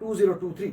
2023,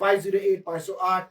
508, 508,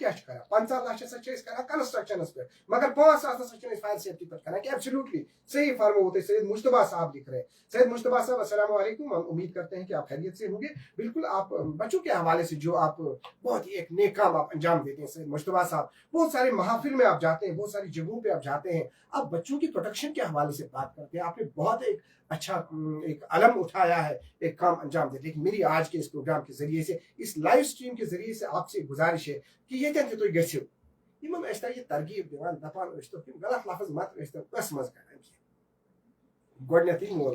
کران 50 لچھ ہسا کران کنسٹرکشنس پہ مگر 5 ساس ہسا فائر سیفٹی پہ کران کہ ایبسلیوٹلی صحیح فرمو تھی سید مجتبیٰ صاحب لکھ رہے ہیں. سید مجتبیٰ صاحب السلام علیکم, ہم امید کرتے ہیں کہ آپ خیریت سے ہوں گے. بالکل آپ بچوں کے حوالے سے جو آپ بہت ہی ایک نیک کام آپ انجام دیتے ہیں سید مجتبیٰ صاحب, بہت سارے محافل میں آپ جاتے ہیں, بہت ساری جگہوں پہ آپ جاتے ہیں, آپ بچوں کی پروٹیکشن کے حوالے سے بات کرتے ہیں. آپ نے بہت ایک اچھا ایک علم اٹھایا ہے, ایک کام انجام دے. لیکن میری آج کے اس پروگرام کے ذریعے سے, اس لائیو سٹریم کے ذریعے سے آپ سے گزارش ہے کہ یہ تھی گھو یمن یہ ترغیب دان دپان غلط لفظ مت کس مز کران گۄڈنیتھٕے مول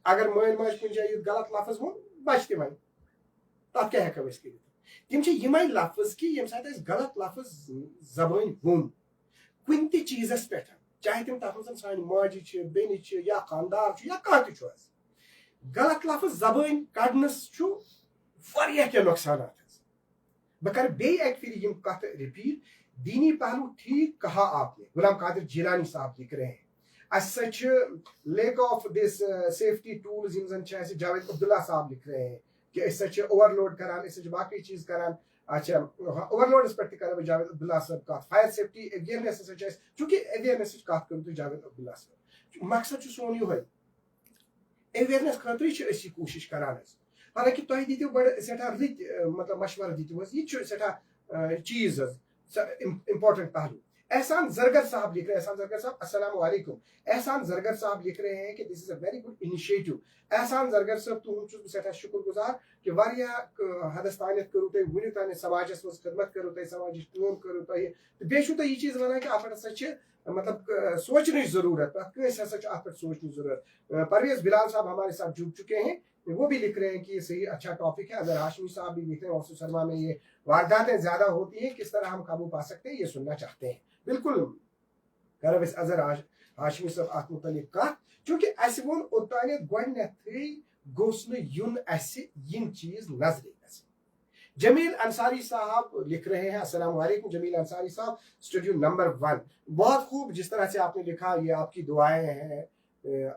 اگر مٲلۍ ماجہِ کُنہِ جایہِ یُتھ غلط لفظ ووٚن بچہِ تہِ وَنہِ تتھ کیٛاہ ہٮ۪کو أسۍ کٔرِتھ تِم چھِ یِمے لفظ کہِ ییٚمہِ ساتہٕ اَسہِ غلط لفظ زبٲنۍ ووٚن کُنہِ تہِ چیٖزس پٮ۪ٹھ چاہے تِم تتھ منٛز سانہِ ماجہِ چھِ بیٚنہِ چھِ یا خانٛدار چھُ یا کانٛہہ تہِ چھُ حظ غلط لفظ زبٲنۍ کڑنس چھُ واریاہ کینٛہہ نۄقصانات حظ. بہٕ کرٕ بیٚیہِ اکہِ پھِرِ یِم کتھٕ رِپیٖٹ. دینی پہلو ٹھیک کہا آپ نے, غلام قادر جیلانی صاحب لکھ رہے ہیں. اچھا lack of this safety tools M زن جاوید عبداللہ صاحب لکھ رہے ہیں کہ اس اوور لوڈ کران اس باقی چیز کران. اچھا اوور لوڈس پہ کرو جاوید عبداللہ صاحب کت فائر سیفٹی اویئرنیس ہسا چونکہ اویئرنیس کت کرو جاوید عبداللہ صاحب مقصد سون یہ اویئرنیس خاطر یہ کوشش کران حالانکہ تہ دیو بڑے سٹھا رت مطلب مشورہ دیو یہ سٹھا چیز امپورٹنٹ پہلو. احسان زرگر صاحب لکھ رہے ہیں, احسان زرگر صاحب السلام علیکم. احسان زرگر صاحب لکھ رہے ہیں کہ this is a very good initiative. احسان زرگر صاحب تہد چھس سٹھا شکر گزار کہ واریاہ حدس تانیت کرو تھی ونیک تانیت سماجس مز خدمت کرو تھی سماجچ کٲم کرو تھی بیٚیہِ چھو تُہۍ یہ چیز ونان کہ اتھ ہسا چھ مطلب سوچنٕچ ضرورت کٲنٛسہِ ہسا چھِ اتھ پٮ۪ٹھ سوچنٕچ ضرورت. پرویز بلال صاحب ہمارے ساتھ جڑ چکے ہیں, وہ بھی لکھ رہے ہیں کہ یہ صحیح اچھا ٹاپک ہے. اگر ہاشمی صاحب بھی لکھ رہے ہیں وسو سرما میں یہ وارداتیں زیادہ ہوتی ہیں, کس طرح ہم قابو پا سکتے ہیں, یہ سننا چاہتے ہیں. بالکل کرو اس اظہر ہاشمی صاحب ات متعلق کت چونکہ اس وون اوتانیت گۄڈنیتھٕے گوٚژھ نہٕ یُن اسہِ یِم چیز نظرِ گژھٕنۍ. جمیل انصاری صاحب لکھ رہے ہیں السلام علیکم. جمیل انصاری صاحب اسٹوڈیو نمبر 1, بہت خوب جس طرح سے آپ نے لکھا, یہ آپ کی دعائیں ہیں,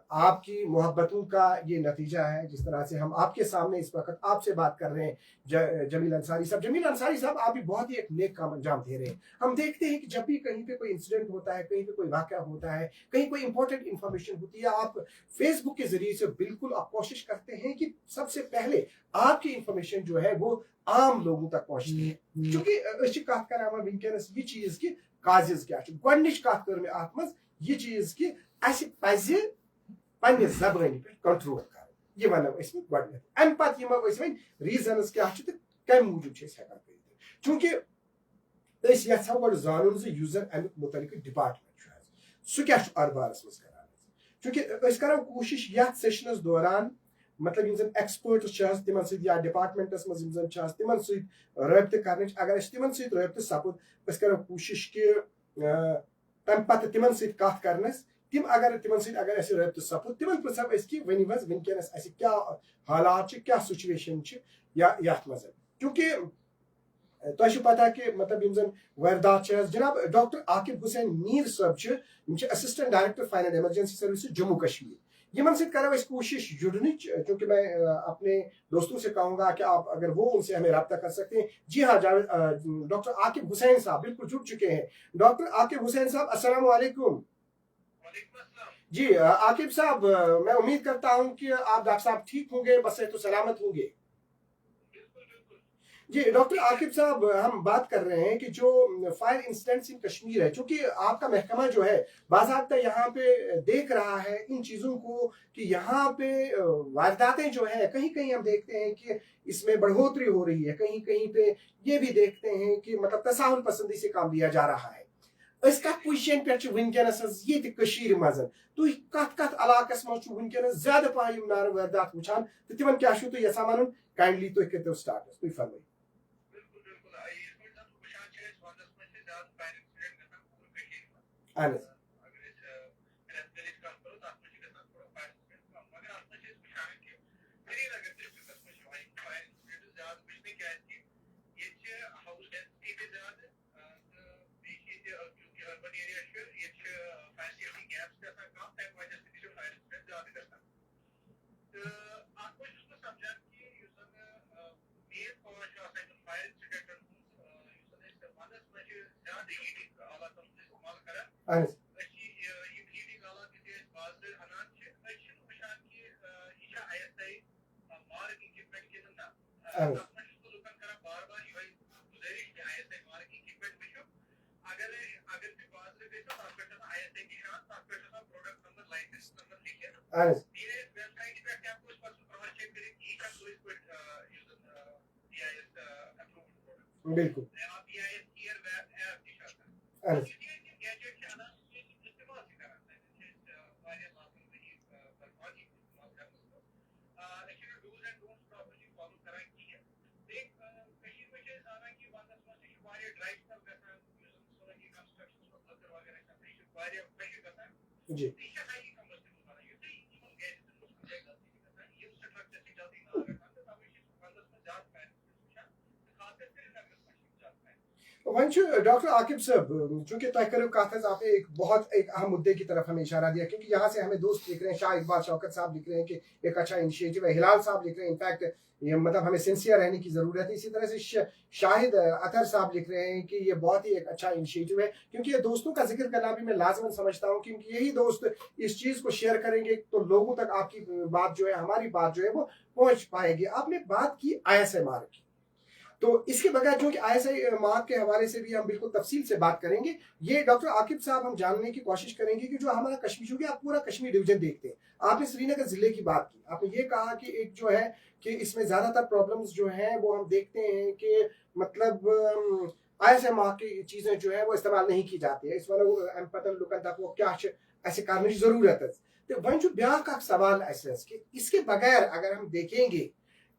آپ کی محبتوں کا یہ نتیجہ ہے. جس طرح سے ہم آپ کے سامنے اس وقت آپ سے بات کر رہے ہیں جمیل انصاری صاحب. جمیل انصاری صاحب آپ بھی بہت ہی ایک نیک کام انجام دے رہے ہیں. ہم دیکھتے ہیں کہ جب بھی کہیں پہ کوئی انسیڈنٹ ہوتا ہے, کہیں پہ کوئی واقعہ ہوتا ہے, کہیں کوئی امپورٹنٹ انفارمیشن ہوتی ہے, آپ فیس بک کے ذریعے سے بالکل آپ کوشش کرتے ہیں کہ سب سے پہلے آپ کی انفارمیشن جو ہے وہ عام لوگوں تک پہنچتی ہے. چونکہ کت کر ونکس یہ چیز کہ کازز کیا گۄڈنِچ کت کر میں ات مز یہ چیز کہ اسہِ پزِ پننہِ زبٲنہِ پٮ۪ٹھ کنٹرول کرُن. یہ ونو أسۍ گۄڈنیتھ. امہِ پتہٕ یِمو أسۍ وۄنۍ ریزنز کیٛاہ چھِ تہٕ کمہِ موٗجوٗب چھِ أسۍ ہٮ۪کان کٔرِتھ. چوٗنٛکہِ أسۍ یژھو گۄڈٕ زانُن زِ یُس زن امیُک متعلق ڈپارٹمنٹ چھُ حظ سُہ کیٛاہ چھُ اتھ بارس منٛز کران. چوٗنٛکہِ أسۍ کرو کوٗشش یتھ سیشنس دوران مطلب یم زن ایکسپٲرٹس چھِ حظ تمن سۭتۍ یا ڈپارٹمنٹس منٛز یم زن چھِ حظ تمن سۭتۍ رٲبطہٕ کرنٕچ. اگر أسۍ تمن سۭتۍ رٲبطہٕ سپُد أسۍ کرو کوٗشش کہ تمہِ پتہٕ تمن سۭتۍ کتھ کرنس. تم اگر تمن سۭتۍ اگر اسہِ رٲبطہٕ سپُد تمن پرژھو أسۍ کہ ؤنِو حظ ونکیٚنس اسہِ کیٛاہ حالات چھِ, کیٛاہ سچویشن چھِ یا یتھ منٛز. چوٗنٛکہِ تۄہہِ چھُ پتہ کہ مطلب یم زن واردات چھِ حظ جناب ڈاکٹر عاقب حسین میٖر صٲب چھِ, یم چھِ assistant director fire and emergency services Jammu Kashmir. یمن سۭتۍ کرو أسۍ کوشش جڑنٕچ, چونکہ میں اپنے دوستوں سے کہوں گا کہ آپ اگر وہ ان سے ہمیں رابطہ کر سکتے ہیں. جی ہاں ڈاکٹر عاقب حسین صاحب بالکل جڑ چکے ہیں. ڈاکٹر عاقب حسین صاحب السلام علیکم. جی عاقب صاحب میں امید کرتا ہوں کہ آپ ڈاکٹر صاحب ٹھیک ہوں گے, بصحت و سلامت ہوں گے. جی ڈاکٹر عاقب صاحب ہم بات کر رہے ہیں کہ جو فائر انسیڈنٹس ان کشمیر ہے, چونکہ آپ کا محکمہ جو ہے باضابطہ یہاں پہ دیکھ رہا ہے ان چیزوں کو کہ یہاں پہ وارداتیں جو ہیں کہیں کہیں ہم دیکھتے ہیں کہ اس میں بڑھوتری ہو رہی ہے, کہیں کہیں پہ یہ بھی دیکھتے ہیں کہ مطلب تساہل پسندی سے کام لیا جا رہا ہے. اس کت پوزیشن پہ ونکس یہ مز تھی کت علاقس مز ونکس زیادہ پہ نار واردات وچان تو تمن کیا تھی یژھان ون کائنڈلی تھی کرو سٹارٹ تھی فرمائیے. اہن حظ بالکل جی وۄنۍ چھُ ڈاکٹر عاقب صاحب چونکہ تۄہہِ کٔرِو کتھ حظ آپ نے ایک بہت ایک اہم مدعے کی طرف ہمیں اشارہ دیا کیونکہ یہاں سے ہمیں دوست لکھ رہے ہیں شاہ اقبال شوکت صاحب لکھ رہے ہیں کہ ایک اچھا انیشیٹو ہے ہلال صاحب لکھ رہے ہیں انفیکٹ یہ مطلب ہمیں سنسیئر رہنے کی ضرورت ہے اسی طرح سے شاہد اطہر صاحب لکھ رہے ہیں کہ یہ بہت ہی ایک اچھا انیشیٹو ہے کیونکہ یہ دوستوں کا ذکر کرنا بھی میں لازماً سمجھتا ہوں کیونکہ یہی دوست اس چیز کو شیئر کریں گے تو لوگوں تک آپ کی بات جو ہے ہماری بات جو ہے وہ پہنچ پائے گی آپ نے بات کی ISMR کی تو اس کے بغیر جو کہ ISMR کے حوالے سے بھی ہم بالکل تفصیل سے بات کریں گے یہ ڈاکٹر عاقب صاحب ہم جاننے کی کوشش کریں گے کہ جو ہمارا کشمیر چونکہ آپ پورا کشمیر ڈویژن دیکھتے ہیں آپ نے سری نگر ضلع کی بات کی آپ نے یہ کہا کہ ایک جو ہے کہ اس میں زیادہ تر پرابلمز جو ہیں وہ ہم دیکھتے ہیں کہ مطلب ISMR کی چیزیں جو ہیں وہ استعمال نہیں کی جاتی ہے اس والے پتہ لکن تک وہ کیا ایسے کرنے کی ضرورت ہے تو وہیں جو بیاہ کا سوال ایسے کہ اس کے بغیر اگر ہم دیکھیں گے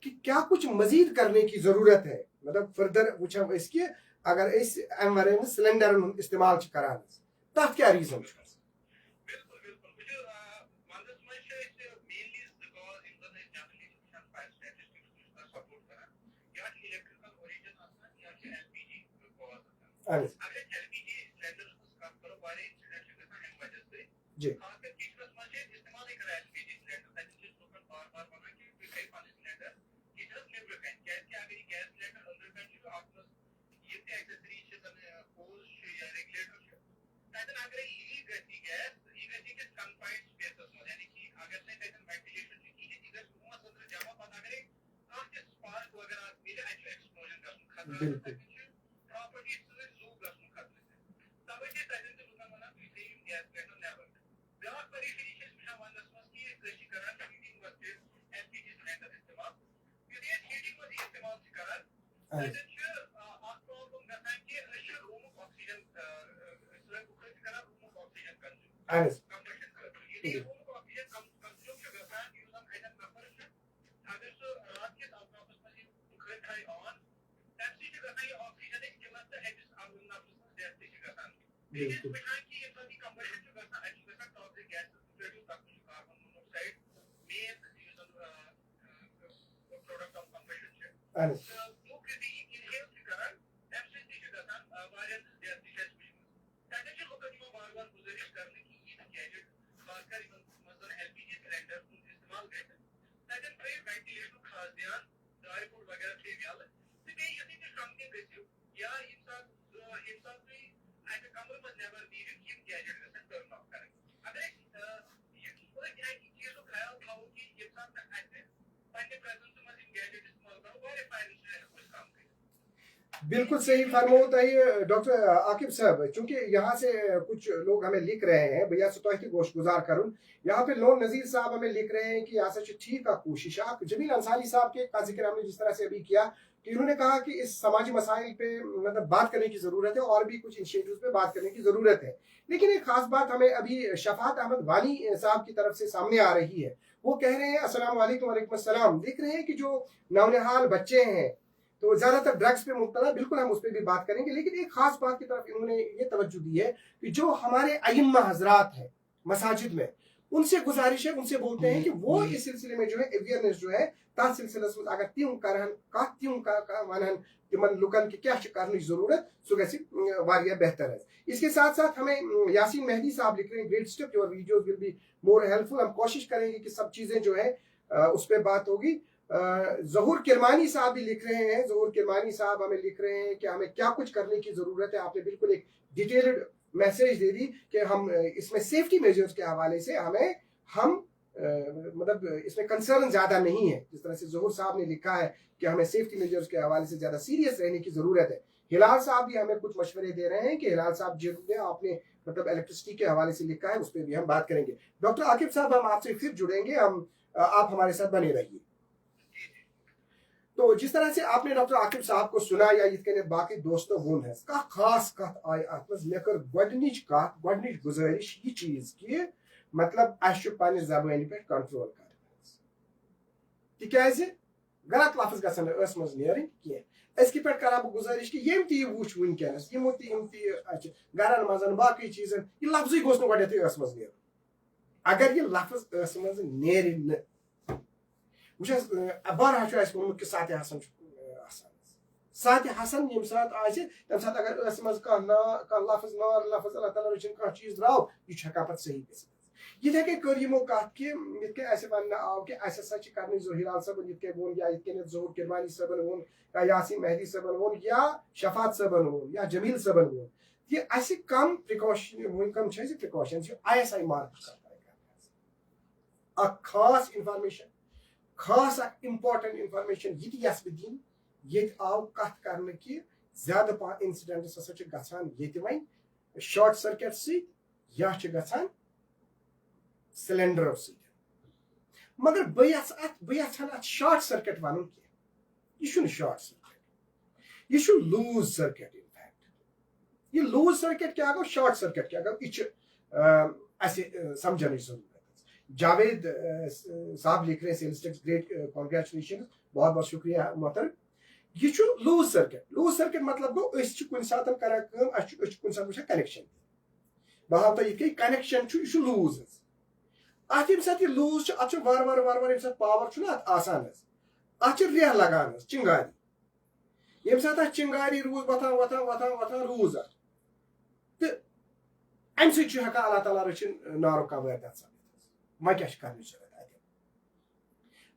کہ کیا کچھ مزید کرنے کی ضرورت ہے مطلب فردر وچھو اس کی اگر اس امورن سلنڈر استعمال کران تک کیا ریزن جی بالکل بالکل صحیح فرموتا ہے ڈاکٹر عاقب صاحب چونکہ یہاں سے کچھ لوگ ہمیں لکھ رہے ہیں بھیا سے تو گوش گزار کروں یہاں پہ لون نذیر صاحب ہمیں لکھ رہے ہیں کہ یہاں سے ٹھیک ہے کوشش جمیل انصاری صاحب کے کا ذکر ہم نے جس طرح سے ابھی کیا کہ انہوں نے کہا کہ اس سماجی مسائل پہ مطلب بات کرنے کی ضرورت ہے اور بھی کچھ انیشیٹوز پہ بات کرنے کی ضرورت ہے لیکن ایک خاص بات ہمیں ابھی شفاعت احمد وانی صاحب کی طرف سے سامنے آ رہی ہے وہ کہہ رہے ہیں السلام علیکم وعلیکم السلام لکھ رہے ہیں کہ جو نونہال بچے ہیں تو زیادہ تر ڈرگس پہ مبتلا بالکل ہم اس پہ بھی بات کریں گے لیکن ایک خاص بات کی طرف انہوں نے یہ توجہ دی ہے کہ جو ہمارے ائمہ حضرات ہیں مساجد میں ان سے گزارش ہے ان سے بولتے ہیں کہ وہ اس سلسلے میں جو ہے اویئرنیس جو ہے تا سلسلس من اگر تم کرہن کت تم ونہن تمن لکن کہ کیا کرنے ضرورت سو گژھِ واریاہ بہتر ہے اس کے ساتھ ساتھ ہمیں یاسین مہدی صاحب لکھ رہے ہیں great step your videos will be more helpful ہم کوشش کریں گے کہ سب چیزیں جو ہے اس پہ بات ہوگی ظہور کرمانی صاحب بھی لکھ رہے ہیں ظہور کرمانی صاحب ہمیں لکھ رہے ہیں کہ ہمیں کیا کچھ کرنے کی ضرورت ہے آپ نے بالکل ایک ڈیٹیلڈ میسیج دے دی کہ ہم اس میں سیفٹی میجرز کے حوالے سے ہم مطلب اس میں کنسرن زیادہ نہیں ہے. جس طرح سے ظہور صاحب نے لکھا ہے کہ ہمیں سیفٹی میجرز کے حوالے سے زیادہ سیریس رہنے کی ضرورت ہے. ہلال صاحب بھی ہمیں کچھ مشورے دے رہے ہیں کہ ہلال صاحب جن نے آپ نے مطلب الیکٹرسٹی کے حوالے سے لکھا ہے اس پہ بھی ہم بات کریں گے. ڈاکٹر عاقب صاحب ہم آپ سے پھر جڑیں گے, آپ ہمارے ساتھ بنے رہیے. تو جس طرح سے آپ نے ڈاکٹر عاقب صاحب کو سنا یا یت کنیت باقی دوستو وون ہے کا خاص کت آئی ات مز مے کر گۄڈنِچ گزارش یہ چیز کہ مطلب اس پنہ زبان پہ کنٹرول کر تکیازِ غلط لفظ گژھن اس مز نیرن کی اس کی پہ کرا بہ گزارش کہ یم تہ وچ ونکس یم تہ گرن مزن باقی چیزن یہ لفظی گوس نہ گۄڈنیتھٕے اس مز نیرن. اگر یہ لفظ اس مز نیرِ نہ وچھس بارہا اس وونمت کہ ساتہِ حسن آسان ساتہِ حسن یم سات آسہِ تم سات اگر اس مز کانٛہہ لفظ نار لفظ اللہ تعالیٰ رچھن کانٛہہ چیز درٛاو یہ چھُ ہٮ۪کان پتہٕ صحیح گٔژھِتھ. یتھے کٔنۍ کٔر یمو کتھ کہ یتھ کٔنۍ اسہِ وننہٕ آو کہ اسہِ ہسا چھِ کرنٕچ ہلال صٲبن یتھ کٔنۍ ووٚن یا یتھ کٔنۍ ظہور کرمانی صٲبن ووٚن یا یاسین مہدی صٲبن ووٚن یا شفاعت صٲبن ووٚن یا جمیل صٲبن ووٚن کہ اسہِ کم پرکاشن وۄنۍ کم چھِ اسہِ پرکاشن چھِ ISI مارکس اکھ خاص انفارمیشن خاص اکھ امپارٹنٹ انفارمیشن یہ تہِ یس بہٕ دِنۍ ییٚتہِ آو کتھ کرنہٕ کہ زیادٕ پہن انسیڈنٹس ہسا چھِ گژھان ییٚتہِ وۄنۍ شارٹ سرکٹ سۭتۍ یا چھِ گژھان سلینڈرو سۭتۍ. مگر بہٕ یژھان اتھ شارٹ سرکٹ ونُن کینٛہہ. یہ چھُنہٕ شارٹ سرکٹ یہ چھُ لوز سرکٹ. ان فیکٹ یہ لوز سرکٹ کیا گوٚو شارٹ سرکٹ کیا گوٚو یہ چھُ اسہِ سمجھنٕچ ضروٗرت. جاوید صاحب لکھ رہے سیلسٹکس گریٹ کانگریچولیشن بہت بہت شکریہ محترم. یہ چھُ لوز سرکٹ. لوز سرکٹ مطلب گوٚو أسۍ چھِ کُنہِ ساتہٕ کران کٲم أسۍ چھِ کُنہِ ساتہٕ وٕچھان کنیکشن بہٕ ہاو تۄہہِ یِتھ کٔنۍ کنیکشن چھُ یہ چھُ لوز حظ. اتھ ییٚمہِ ساتہٕ یہ لوز چھُ اتھ چھُ وارٕ وارٕ ییٚمہِ ساتہٕ پاور چھُنہ اتھ آسان حظ اتھ چھِ ریٚہہ لگان حظ چنگارِ. ییٚمہِ ساتہٕ اتھ چنگارِ روٗد وۄتھان روٗز اتھ تہٕ امہِ سۭتۍ چھُ ہٮ۪کان اللہ تعالیٰ رٔچھِنۍ نارُک کانٛہہ وٲرۍدات سپدِتھ. وۄنۍ کیٛاہ چھِ کرنٕچ ضروٗرت اتہِ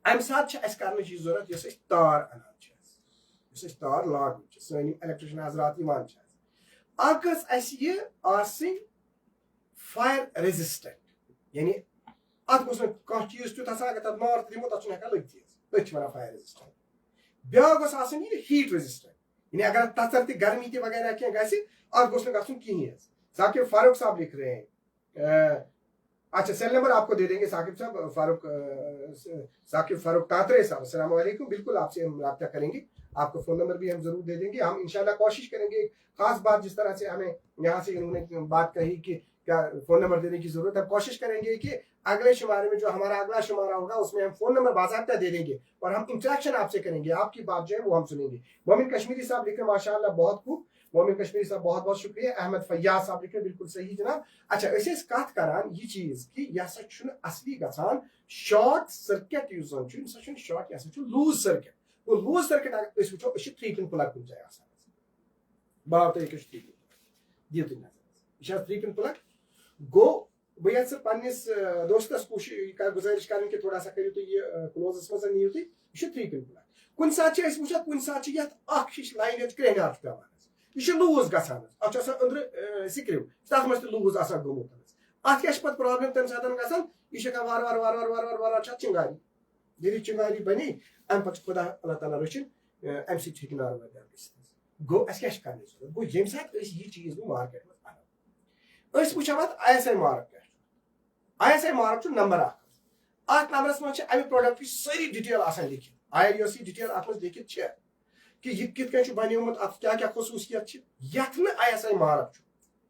امہِ ساتہٕ چھِ اسہِ کرنٕچ یہِ ضروٗرت یۄس أسۍ تار انان چھِ یۄس أسۍ تار لاگان چھِ سٲنۍ یِم الیکٹرشن حضرات یِوان چھِ اکھ گٔژھ اسہِ یہِ آسٕنۍ فایر ریزسٹنٹ. یعنی اتھ گوٚژھ نہٕ کانٛہہ چیٖز تیُتھ آسان اگر تتھ نار تہِ دِمو تتھ چھُنہٕ ہٮ۪کان لٔگتھٕے تٔتھۍ چھِ ونان فایر ریزسٹنٹ. بیٛاکھ گوٚژھ آسٕنۍ یہِ ہیٖٹ ریزسٹنٹ. یعنی اگر اتھ تژر تہِ گرمی تہِ وغیرہ کینٛہہ گژھِ اتھ گوٚژھ نہٕ گژھُن کِہیٖنۍ حظ. ثاقب فاروق صاحب لکھ رہے ہیں اچھا سیل نمبر آپ کو دے دیں گے ثاقب صاحب ثاقب فاروق تاترے صاحب السلام علیکم. بالکل آپ سے ہم رابطہ کریں گے. آپ کو فون نمبر بھی ہم ضرور دے دیں گے. ہم انشاءاللہ کوشش کریں گے ایک خاص بات جس طرح سے ہمیں یہاں سے انہوں نے بات کہی کہ کیا فون نمبر دینے کی ضرورت ہے. کوشش کریں گے کہ اگلے شمارے میں جو ہمارا اگلا شمارہ ہوگا اس میں ہم فون نمبر باضابطہ دے دیں گے اور ہم انٹریکشن آپ سے کریں گے. آپ کی بات جو ہے وہ ہم سنیں گے. مومن کشمیری صاحب لکھ رہے ہیں ماشاء اللہ بہت خوب. مومن کشمیری صاحب بہت بہت شکریہ. احمد فیاض صاحب لکھ رہے ہیں بالکل صحیح جناب. اچھا أسۍ ٲسۍ کتھ کران یہ چیز کہ یہ ہسا چھُنہٕ اصلی گژھان شارٹ سرکٹ یُس زن چھُ یہِ ہسا چھُنہٕ شارٹ یہِ ہسا چھُ لوز سرکٹ. گوٚو لوز سرکٹ اگر أسۍ وٕچھو أسۍ چھِ 3 پن پلگ کُنہِ جایہِ آسان. باو تۄہہِ ییٚکیٛاہ چھُ 3 پن پلگ دِیِو تُہۍ نظر یہِ چھِ حظ 3 پن پلگ. گوٚو بہٕ یژھٕ پننِس دوستس گُزٲرِش کرٕنۍ کہ تھوڑا سا کٔرِو تُہۍ یہِ کلوزس منٛز نِیِو تُہۍ. یہِ چھُ 3 پن پلگ. کُنہِ ساتہٕ چھِ أسۍ وٕچھان کُنہِ ساتہٕ چھِ یتھ اکھ ہِش لاین یتھ کرٛیہنیٛار چھُ پیوان یہ چھُ لوز گژھان حظ. اتھ چھُ آسان أنٛدرٕ سِکرِو تتھ منٛز تہِ لوز آسان گوٚمُت حظ. اتھ کیٛاہ چھِ پتہٕ پرابلم تمہِ ساتہٕ گژھان یہِ چھِ ہٮ۪کان وارٕ چھِ اتھ چنگاری. ییٚلہِ یہِ چنگاری بنے امہِ پتہٕ چھُ خۄدا اللہ تعالیٰ رٔچھِنۍ امہِ سۭتۍ چھِ ہٮ۪کہِ نار وٲرۍدات گٔژھِتھ. گوٚو اسہِ کیٛاہ چھِ کرنٕچ ضروٗرت. گوٚو ییٚمہِ ساتہٕ أسۍ یہِ چیٖز وۄنۍ مارکیٹ منٛز انو أسۍ وٕچھو اتھ ISI مارک کیٛاہ چھُ. ISI مارک چھُ نمبر اکھ. اتھ نمبرس منٛز چھِ امہِ پروڈکٹٕچ سٲری ڈِٹیل آسان لیکھِتھ. یۄس یہِ ڈِٹیل اتھ منٛز لیکھِتھ چھِ کہ یہِ کِتھ کٔنۍ چھُ بنیومُت اتھ کیٛاہ کیٛاہ خصوٗصیت چھِ. یتھ نہٕ ISI مارک چھُ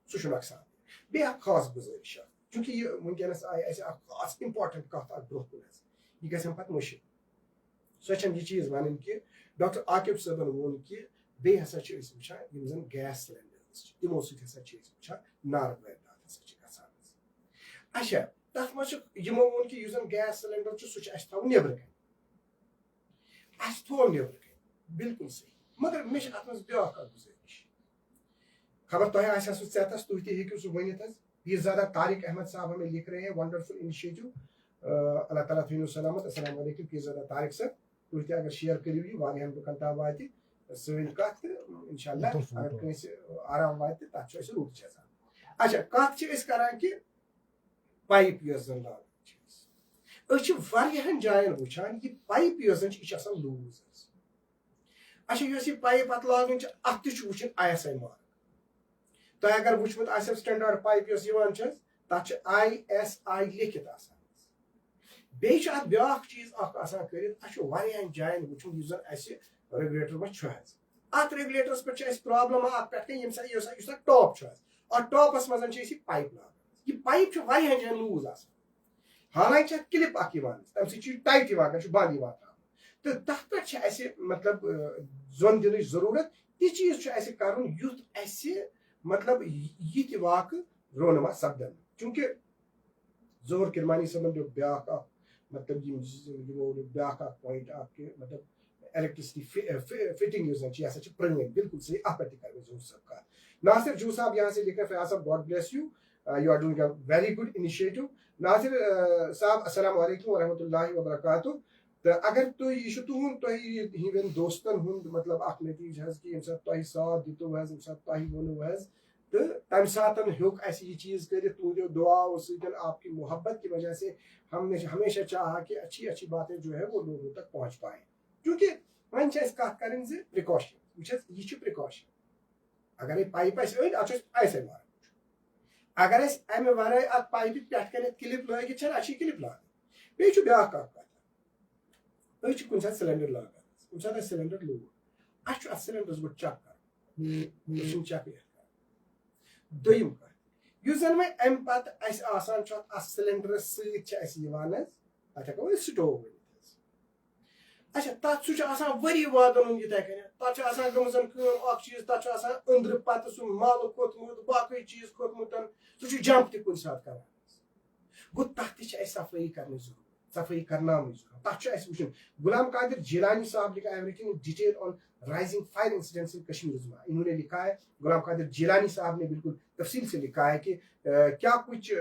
سُہ چھُ نۄقصان. بیٚیہِ اکھ خاص گُزٲرِش اکھ چوٗنٛکہِ یہِ وٕنکیٚنس آیہِ اسہِ اکھ خاص امپارٹنٹ کتھ اکھ برونٛہہ کُن حظ یہِ گژھن پتہٕ مٔشِد. سۄ چھنہٕ یہِ چیٖز ونٕنۍ کہِ ڈاکٹر عاقب صٲبن ووٚن کہِ بیٚیہِ ہسا چھِ أسۍ وٕچھان یِم زن گیس سلینڈرز چھِ تِمو سۭتۍ ہسا چھِ أسۍ وٕچھان نارٕ وٲرۍدات ہسا چھِ گژھان. اچھا تتھ منٛز چھُ یِمو ووٚن کہِ یُس زن گیس سلینڈر چھُ سُہ چھُ اسہِ تھاوُن نیبرٕ کنۍ. اسہِ تھوٚو نیبرٕ کنۍ بالکل صحیح. مگر مےٚ چھِ اتھ منٛز بیٛاکھ اکھ گُزٲرِش. خبر تۄہہِ آسہِ سُہ ژٮ۪تس تُہۍ تہِ ہیٚکِو سُہ ؤنِتھ حظ. پیٖرزادہ طارق احمد صاحب ہمیں لکھ رہے ہیں ونڈرفل انیشیٹو. اللہ تعالیٰ تھٲینو سلامت. السلام علیکم پیٖرزادہ طارق صٲب. تُہۍ تہِ اگر شیر کٔرِو یہِ واریاہن لُکن تام واتہِ سٲنۍ کتھ تہٕ انشاءاللہ اگر کٲنٛسہِ آرام واتہِ تتھ چھُ اسہِ رُت چھِ آسان. اچھا کتھ چھِ أسۍ کران کہِ پایپ یۄس زن لاگان چھِ أسۍ أسۍ واریاہن جاین وٕچھان یہِ پایپ یۄس زن چھِ یہِ چھِ آسان لوٗز حظ. اچھا یۄس یہِ پایپ اتھ لاگٕنۍ چھِ اتھ تہِ چھُ وٕچھُن ISI مارک. تۄہہِ اگر وٕچھمُت آسیو سٹینڈارڈ پایپ یۄس یِوان چھِ تتھ چھِ ISI لیکھِتھ آسان. بیٚیہِ چھُ اتھ بیٛاکھ چیٖز اکھ آسان کٔرِتھ اَسہِ چھُ واریاہن جاین وٕچھمُت یُس زن اَسہِ ریگولیٹر منٛز چھُ حظ. اتھ ریگولیٹرس پٮ۪ٹھ چھِ اَسہِ پرابلم اکھ پٮ۪ٹھ کَنۍ ییٚمہِ ساتہٕ یُس اتھ ٹاپ چھُ حظ اتھ ٹاپس منٛز چھِ أسۍ یہِ پایپ لاگان. یہِ پایپ چھُ واریاہن جاین لوٗز آسان. حالانکہِ چھِ اتھ کلپ اکھ یِوان تمہِ سۭتۍ چھُ یہِ ٹایٹ یِوان کرنہٕ چھُ بنٛد یِوان تھاونہٕ تہٕ تتھ پٮ۪ٹھ چھِ اَسہِ مطلب زوٚن دِنٕچ ضروٗرت. تہِ چیٖز چھُ اَسہِ کرُن یُتھ اَسہِ مطلب یِتھۍ واقعہٕ رونما سپدن. چوٗنکہِ ظہوٗر کرمانی صٲبن دیُت بیٛاکھ اکھ مطلب یِمو بیٛاکھ اکھ پویِنٹ اکھ کہِ مطلب الیکٹرسٹی فٹنگ یُس زن چھِ یہِ ہسا چھِ پرٲنۍ. بالکل صحیح اتھ پٮ۪ٹھ تہِ کرو ظہوٗر صٲب کتھ. ناصر جو صاحب یہاں سے لکھ رہے ہیں Fayaz Sahab God bless you you are doing a very good initiative. Nasir Sahab السلام علیکم ورحمۃ اللہ وبرکاتہ. تہٕ اگر تُہۍ یہِ چھُ تُہُنٛد تۄہہِ ہِنٛدٮ۪ن دوستن ہُنٛد مطلب اکھ نٔتیٖجہٕ حظ کہِ ییٚمہِ ساتہٕ تۄہہِ ساتھ دِتوٕ حظ ییٚمہِ ساتہٕ تۄہہِ ووٚنوٕ حظ تہٕ تمہِ ساتہٕ ہیوٚک اَسہِ یہِ چیٖز کٔرِتھ تُہنٛدیو دعاو سۭتۍ آپ کی محبت کی وجہ سے ہم نے ہمیشہ چاہا کہ اچھی اچھی باتیں جو ہے وہ لوگوں تک پہنچ پائیں. چوٗنکہِ وۄنۍ چھِ اَسہِ کتھ کرٕنۍ زِ پرٛکاشن وٕچھ حظ یہِ چھِ پرٛکاشن. اگرے پایپ آسہِ أنۍ اتھ چھُ اَسہِ ISI مارک وٕچھُن. اگر أسۍ امہِ ورٲے اتھ پایپہِ پٮ۪ٹھ کَنٮ۪تھ کلپ لٲگِتھ چھَنہٕ اَسہِ چھِ کلپ لاگٕنۍ. بیٚیہِ چھُ بیٛاکھ اکھ کتھ أسۍ چھِ کُنہِ ساتہٕ سلینڈر لاگان. کُنہِ ساتہٕ آسہِ سلینڈر لوڈ اَسہِ چھُ اتھ سلینڈرس گۄڈٕ چیک کرُن. أسۍ چھِنہٕ چیکٕے کران. دوٚیِم کتھ یُس زن وۄنۍ امہِ پتہٕ اَسہِ آسان چھُ اتھ سلینڈرس سۭتۍ چھِ اَسہِ یِوان حظ تتھ ہٮ۪کو أسۍ سٹوو ؤنِتھ حظ. اچھا تتھ سُہ چھُ آسان ؤری وادن ہُنٛد یِتھے کٔنۍ. تتھ چھِ آسان گٔمٕژ کٲم اکھ چیٖز تتھ چھُ آسان أنٛدرٕ پتہٕ سُہ مل کھوٚتمُت باقٕے چیٖز کھوٚتمُت سُہ چھُ جمپ تہِ کُنہِ ساتہٕ کران. گوٚو تتھ تہِ چھِ اَسہِ صفٲیی کرنٕچ ضروٗرت صفٲیی کرناونٕچ ضروٗرت. تتھ چھُ اَسہِ وٕچھُن. غلام قادر جیلانی صاحب لکھا everything in detail on rising fire incidents in Kashmir Uzma. انہوں نے لکھا ہے غلام قادر جیلانی صاحب نے بالکل تفصیل سے لکھا ہے کہ کیا کچھ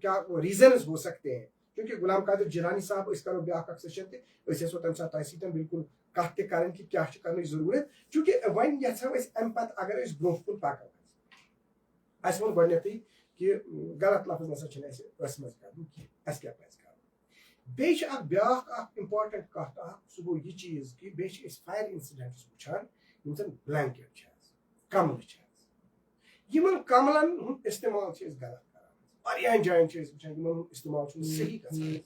کیا ریزنز ہو سکتے ہیں. کیونکہ غلام قادر جیلانی صاحب أسۍ کرو بیٛاکھ اکھ سیشن تہِ أسۍ یژھو تمہِ ساتہٕ تۄہہِ سۭتۍ بالکل کتھ تہِ کرٕنۍ کہِ کیٛاہ چھِ کرنٕچ ضروٗرت. چوٗنکہِ وۄنۍ یژھو أسۍ امہِ پتہٕ اگر أسۍ برٛونٛہہ کُن پکو اَسہِ ووٚن گۄڈٕنیتھٕے کہِ غلط لفظ نسا چھِنہٕ اَسہِ ٲسہِ منٛز کرُن کینٛہہ. اَسہِ کیٛاہ پزِ کرُن. بیٚیہِ چھِ اکھ بیٛاکھ اکھ امپارٹنٹ کتھ اکھ سُہ گوٚو یہِ چیٖز کہِ بیٚیہِ چھِ أسۍ فایر انسیڈنٹس وٕچھان یِم زن بلینکیٹ چھِ حظ کملہٕ چھِ حظ. یِمن کملن ہُنٛد استعمال چھِ أسۍ غلط کران. واریاہن جاین چھِ أسۍ وٕچھان یِمن ہُنٛد استعمال چھُنہٕ صحیح گژھان.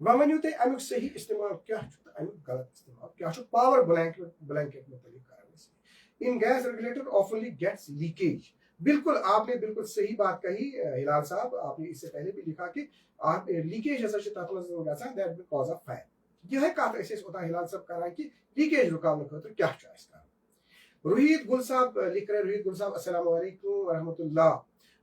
وۄنۍ ؤنِو تُہۍ امیُک صحیح استعمال کیٛاہ چھُ تہٕ امیُک غلط استعمال کیٛاہ چھُ. پاور بلینکیٹ متعلق کرو أسۍ. ان گیس ریگولیٹر آفنلی گیٹس لیکیج. بالکل آپ نے بالکل صحیح بات کہی ہلال صاحب. آپ نے اس سے پہلے بھی لکھا کہ آپ لیکیج ہسا چھِ تتھ منٛز گژھان that will cause of fire. یِہے کتھ ٲسۍ أسۍ اوٚتام ہلال صاحب کران کہ لیکیج رُکاونہٕ خٲطرٕ کیٛاہ چھُ اَسہِ کرُن. روہیت گل صاحب لکھ رہے روہیت گل صاحب السلام علیکم ورحمۃ اللہ.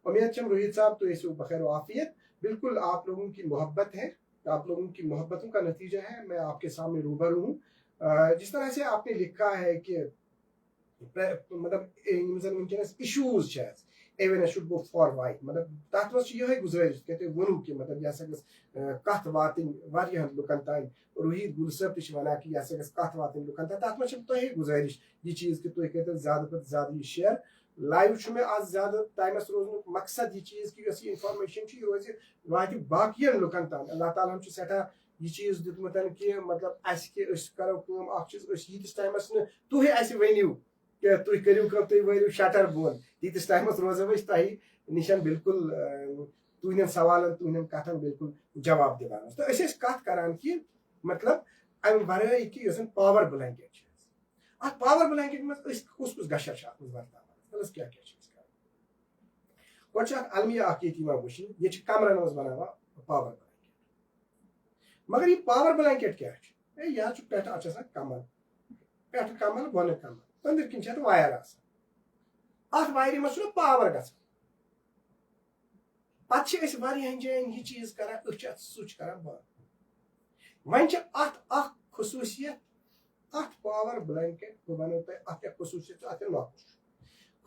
امید چھم روہیت صاحب تو ٲسِو بخیر و عافیت. بالکل آپ لوگوں کی محبت ہے آپ لوگوں کی محبتوں کا نتیجہ ہے میں آپ کے سامنے روبرو ہوں. جس طرح سے آپ نے لکھا ہے کہ مطلب یِم زن ونکیٚنس ایشوز چھِ حظ awareness should go far wide. مطلب تتھ منٛز چھِ یِہے گُزٲرِش کہِ تُہۍ ؤنِو کہِ مطلب یہِ ہسا گٔژھ کتھ واتٕنۍ واریاہن لُکن تانۍ. روہیت گل صٲب تہِ چھِ ونان کہِ یہِ ہسا گٔژھ کتھ واتٕنۍ لُکن تانۍ. تتھ منٛز چھِ تۄہے گُزٲرِش یہِ چیٖز کہِ تُہۍ کٔرۍتو زیادٕ کھۄتہٕ زیادٕ یہِ شیر. لایو چھُ مےٚ آز زیادٕ ٹایمس روزنُک مقصد یہِ چیٖز کہِ یۄس یہِ انفارمیشن چھِ یہِ روزِ واتہِ باقین لُکن تام. اللہ تعالیٰ ہن چھُ سٮ۪ٹھاہ یہِ چیٖز دیُتمُت کہِ مطلب اَسہِ کہِ أسۍ کرو کٲم اکھ چیٖز أسۍ ییٖتِس ٹایمس نہٕ تُہۍ اَسہِ ؤنِو کہ تُہۍ کٔرِو کٲم تُہۍ وٲلِو شٹر بۄن تیٖتِس ٹایمس روزو أسۍ تۄہہِ نِشن بالکل تُہنٛدٮ۪ن سوالن تُہنٛدٮ۪ن کتھن بالکل جواب دِوان. تہٕ أسۍ ٲسۍ کتھ کران کہِ مطلب امہِ ورٲے کہِ یۄس زن پاور بلینکیٹ چھِ اتھ پاور بلینکیٹ منٛز أسۍ کُس کُس گشر چھِ اتھ منٛز ورتاوان کیٛاہ کیٛاہ چھِ أسۍ کران. گۄڈٕ چھُ اکھ المیہ اکھ ییٚتہِ یِوان وٕچھنہٕ ییٚتہِ چھِ کمرن منٛز بناوان پاور بلینکیٹ. مگر یہِ پاور بلینکیٹ کیٛاہ چھُ. یہِ حظ چھُ پٮ۪ٹھٕ اتھ چھِ آسان کمل پٮ۪ٹھٕ کمل بۄنہٕ کمل أنٛدٕرۍ کِنۍ چھِ اتھ وایر آسان. اتھ وایرِ منٛز چھُنہ پاور گژھان. پتہٕ چھِ أسۍ واریاہن جاین یہِ چیٖز کران أسۍ چھِ اتھ سُچ کران بنٛد. وۄنۍ چھِ اتھ اکھ خصوٗصیت اتھ پاور بلینکیٹ بہٕ ونو تۄہہِ اتھ کیٛاہ خصوٗصیت چھِ اتھ کیٛاہ نۄقُس چھُ.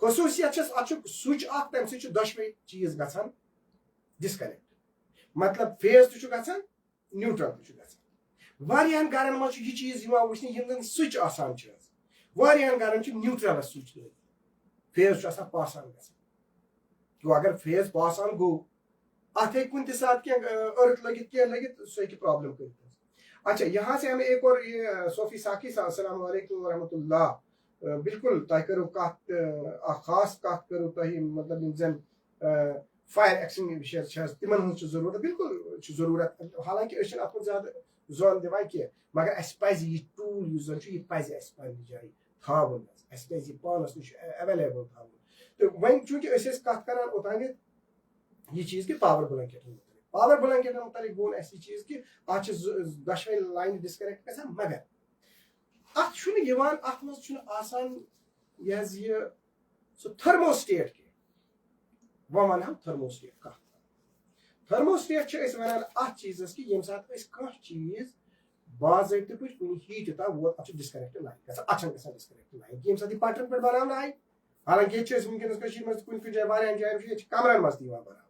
خصوٗصیت چھس اتھ چھُ سُچ اکھ تمہِ سۭتۍ چھُ دۄشوے چیٖز گژھان ڈسکنیکٹ. مطلب فیز تہِ چھُ گژھان نیوٗٹرل تہِ چھُ گژھان. واریاہن گرن منٛز چھُ یہِ چیٖز یِوان وٕچھنہٕ یِم زن سُچ آسان چھِ حظ واریاہن گرن چھِ نیوٗٹرلس سُچ لٲگِتھ. فیز چھُ آسان پاس آن گژھان. گوٚو اگر فیز پاس آن گوٚو ات ہے کن سات کی ارتھ لگت کی لگت سو ہیکہ پرابلم کر. اچھا یہاں سے ہمیں ایک اور یہ صوفی ساکی صاحب السلام علیکم ورحمۃ اللہ بالکل تہ کرو کت خاص کت کرو تہ مطلب یم زن فائر ایکسٹنگوشر تمن ہن ضرورت بالکل ضرورت حالانکہ اس ات زیادہ زون دِوان کی مگر اس پزِ یہ ٹول یُس زن یہ پزِ اس پننہِ جایہِ تھاوُن اس پزِ یہ پانس نش ایویلیبل تھاوُن. تو وۄنۍ چونکہ أسۍ ٲسۍ کتھ کران اوتانیتھ یہ چیز کہ پاور بلینکیٹن متعلق پاور بلینکیٹن متعلق وون اس یہ چیز کہ ات دشوے لائن ڈسکنیکٹ گژھان مگر ات چھُنہٕ یِوان ات منٛز چھُنہٕ آسان یہ حظ یہ سُہ تھرموسٹیٹ کینٛہہ وۄنۍ ونہو تھرموسٹیٹ کتھ تھرموسٹیٹ چھِ أسۍ ونان اتھ چیزس کہ ییٚمہِ ساتہٕ أسۍ کانٛہہ چیز باضٲبطہٕ پٲٹھۍ کُنہِ ہیٖٹہِ تام ووت اتھ چھُ ڈسکنیکٹ لایِن گژھان اتھ چھنہٕ گژھان ڈسکنیکٹ لایِن ییٚمہِ ساتہٕ یہِ پٹرن پٮ۪ٹھ بناونہٕ آیہِ حالانکہ ییٚتہِ چھِ أسۍ وٕنکیٚنس کٔشیٖرِ منٛز کُنہِ کُنہِ جایہِ واریاہن جاین چھُ ییٚتہِ چھِ کمرن منٛز تہِ یِوان بناونہٕ.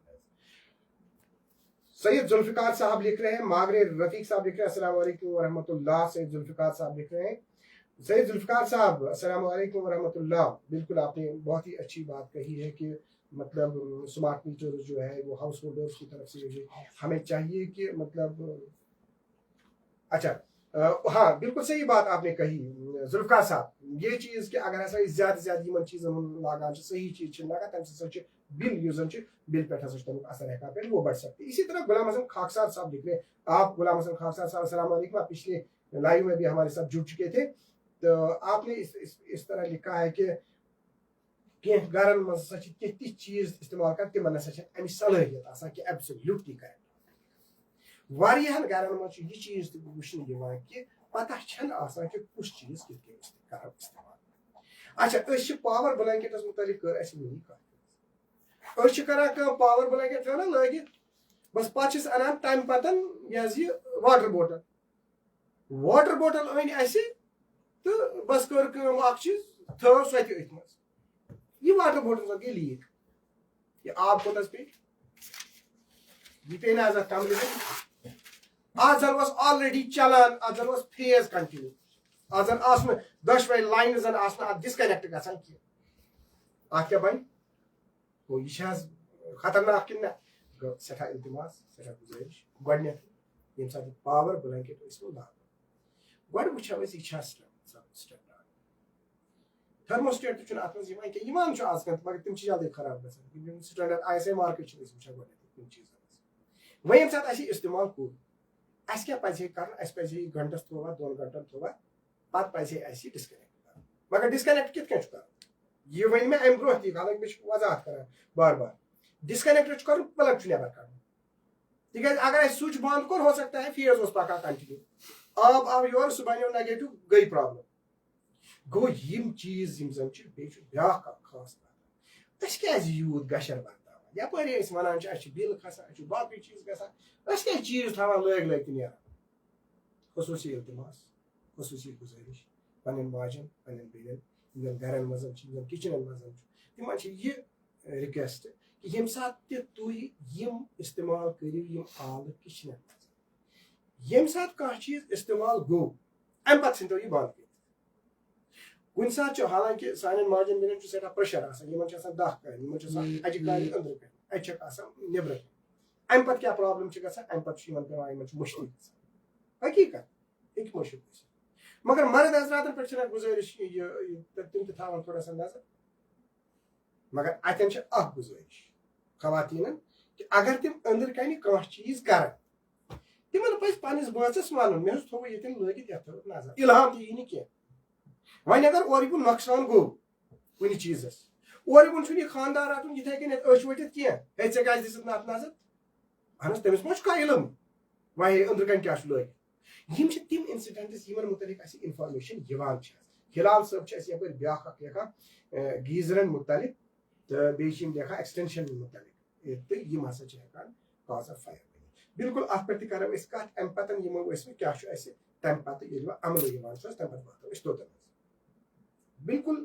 سید ذوالفقار صاحب لکھ رہے ہیں ماگرے رفیق صاحب لکھ رہے ہیں السلام علیکم ورحمۃ اللہ. سید ذوالفقار صاحب لکھ رہے ہیں سید ذوالفقار صاحب السلام علیکم ورحمۃ اللہ. بالکل آپ نے بہت ہی اچھی بات کہی ہے کہ مطلب اسمارٹ میٹر جو ہے وہ ہاؤس ہولڈرس کی طرف سے ہمیں چاہیے کہ مطلب اچھا ہاں بالکل صحیح بات آپ نے کہی ذوالفقار صاحب یہ چیز کہ اگر ہسا زیادہ زیادہ یمن چیزن لاگان صحیح چیز لاگان تمہ سۭتۍ بل یُس زن بل پہ تمیک اثر ہیکان پہ وہ بڑھ سکتے. اسی طرح غلام حسن خاکسار صاحب لکھ رہے ہیں آپ غلام حسن خاکسار صاحب السلام علیکم. آپ پچھلے لائیو میں بھی ہمارے ساتھ جڑ چکے تھے تو آپ نے اس طرح لکھا ہے کہ کینٛہہ گرن منٛز ہسا چھِ تِتھۍ تِتھۍ چیز استعمال کران تمن ہسا چھِ امِچ صلٲحیت آسان کہ ایبسلیوٹلی کریکٹ. واریاہن گرن منٛز چھُ یہِ چیز تہِ وٕچھنہٕ یِوان کہ پتہ چھنہٕ آسان کہ کُس چیز کِتھ کٔنۍ کرو استعمال. اچھا أسۍ چھِ پاور بلینکیٹس متعلق کٔر اسہِ وٕنی کتھ أسۍ چھِ کران کٲم پاور بلینکیٹ چھُ انان لٲگِتھ بس پتہٕ چھِس انان تمہِ پتن یہِ حظ یہِ واٹر بوٹل أنۍ اسہِ تہٕ بس کٔر کٲم اکھ چیٖز تھٲو سۄ تہِ أتھۍ منٛز یہ واٹر بوٹل زن گٔے لیٖک یہ آب کوٚت حظ پیٚیہِ یہ پیٚیہِ نہٕ حظ اتھ کمرٕ دِنۍ اتھ زن اوس آلریڈی چلان اتھ زن اوس فیز کنٹِنیو اتھ زن آسہٕ نہٕ دۄشوے لاینہٕ زن آسہٕ نہٕ اتھ ڈسکنیکٹ گژھان کینٛہہ اتھ کیٛاہ بنہِ گوٚو یہِ چھِ حظ خطرناک کِنہٕ نہ گوٚو سٮ۪ٹھاہ التماس سٮ۪ٹھاہ گُزٲرِش گۄڈنیتھ ییٚمہِ ساتہٕ یہِ پاور بلینکیٹ ٲسۍ وۄنۍ لاگان گۄڈٕ وٕچھو أسۍ یہِ چھا سٹینڈاڈ تھرموسٹیٹ تہِ چھُنہٕ اتھ منٛز یِوان کینٛہہ یِوان چھُ آز کل مگر تِم چھِ جلدی خراب گژھان یِم standard I S I market چھِ أسۍ وٕچھان گۄڈنیتھ تِم چیٖزن منٛز. وۄنۍ ییٚمہِ ساتہٕ اَسہِ یہِ استعمال کوٚر اَسہِ کیٛاہ پزِ ہے کرُن اَسہِ پزِ ہے یہِ گنٹس تھوڑا 2 گنٹن تھوڑا پتہٕ پزِ ہے اَسہِ یہِ ڈسکنیکٹ کرُن مگر ڈسکنیکٹ کِتھ کٔنۍ چھُ کرُن یہ ؤنۍ مےٚ امہِ برونٛہہ تہِ حالانکہ مےٚ چھُ وضاحت کران بار بار ڈسکنیکٹ چھُ کرُن پلگ چھُ نٮ۪بر کڑُن تِکیٛازِ اگر اَسہِ سُچ بنٛد کوٚر ہو سکتا ہے فیز اوس پکان کنٹِنیو آب آو یورٕ سُہ بنیو نیگیٹو گٔے پرابلم. گوٚو یِم چیٖز یِم زن چھِ بیٚیہِ چھُ بیاکھ اکھ خاص کتھ أسۍ کیٛازِ یوٗت گشر برتاوان یپٲرۍ أسۍ ونان چھِ اَسہِ چھِ بِل کھسان اَسہِ چھُ باقٕے چیٖز گژھان أسۍ کیٛازِ چیٖز تھاوان لٲگۍ تہٕ نیران. خصوٗصی التماس خصوٗصی گُزٲرِش پنٕنٮ۪ن ماجٮ۪ن پنٕنٮ۪ن بیٚنٮ۪ن یِم زن گرن منٛز چھِ یِم زن کچنن منٛز چھِ تِمن چھِ یہِ رِکویسٹ کہ ییٚمہِ ساتہٕ تہِ تُہۍ یِم استعمال کٔرِو یِم آلہٕ کچنن منٛز ییٚمہِ ساتہٕ کانٛہہ چیٖز استعمال گوٚو امہِ پتہٕ ژھٕنۍتو یہِ بنٛد کٔرِتھ. کُنہِ ساتہٕ چھُ حالانکہ سانٮ۪ن ماجٮ۪ن بیٚنٮ۪ن چھُ سٮ۪ٹھاہ پریشر آسان یِمن چھِ آسان دہ کامہِ یِمن چھِ آسان اجہِ کامہِ أنٛدرٕ کَنہِ اَجہِ چھکھ آسان نیٚبرٕ کَنہِ امہِ پتہٕ کیٛاہ پرابلم چھِ گژھان امہِ پتہٕ چھُ یِمن پیٚوان یِمن چھُ مُشکِل گژھان حقیٖقت ہیٚکہِ مُشکِل گٔژھِتھ مگر مرد حضراتن پٮ۪ٹھ چھِ گُزٲرِش تِم تہِ تھاون تھوڑا سا نظر مگر اتٮ۪ن چھِ اکھ گُزٲرِش خواتیٖنن کہ اگر تِم أنٛدرٕ کَنہِ کانٛہہ چیٖز کرن تِمن پزِ پننِس بٲژس ونُن مےٚ حظ تھوٚوُ ییٚتٮ۪ن لٲگِتھ یتھ تھٲوُکھ نظر اِلحام تہِ یی نہٕ کینٛہہ. وۄنۍ اگر اورٕ یِکُن نۄقصان گوٚو کُنہِ چیٖزس اورٕ یِکُن چھُنہٕ یہِ خانٛدار رٹُن یِتھے کٔنۍ أچھ ؤٹِتھ کینٛہہ ہے ژےٚ کیٛازِ دِژٕتھ نہٕ اتھ نظر اہن حظ تٔمِس ما چھُ کانٛہہ علم وۄنۍ ہے أنٛدرٕ کَنہِ کیٛاہ چھُ لٲگِتھ. یِم چھِ تِم انسِڈنٹٕس یِمن متعلق اَسہِ انفارمیشن یِوان چھِ. ہلال صٲب چھِ اَسہِ یپٲرۍ بیاکھ اکھ لیکھان گیٖزرن متعلق تہٕ بیٚیہِ چھِ یِم لیکھان ایکسٹینشن متعلق تہٕ یِم ہسا چھِ ہٮ۪کان کاز آف فایر بٔنِتھ. بالکل اتھ پٮ۪ٹھ تہِ کرو أسۍ کتھ امہِ پتہٕ یِمو ٲسۍ کیٛاہ چھُ اَسہِ تمہِ پتہٕ ییٚلہِ وۄنۍ عملہٕ یِوان چھُ تمہِ پتہٕ واتو أسۍ توٚتن. بالکل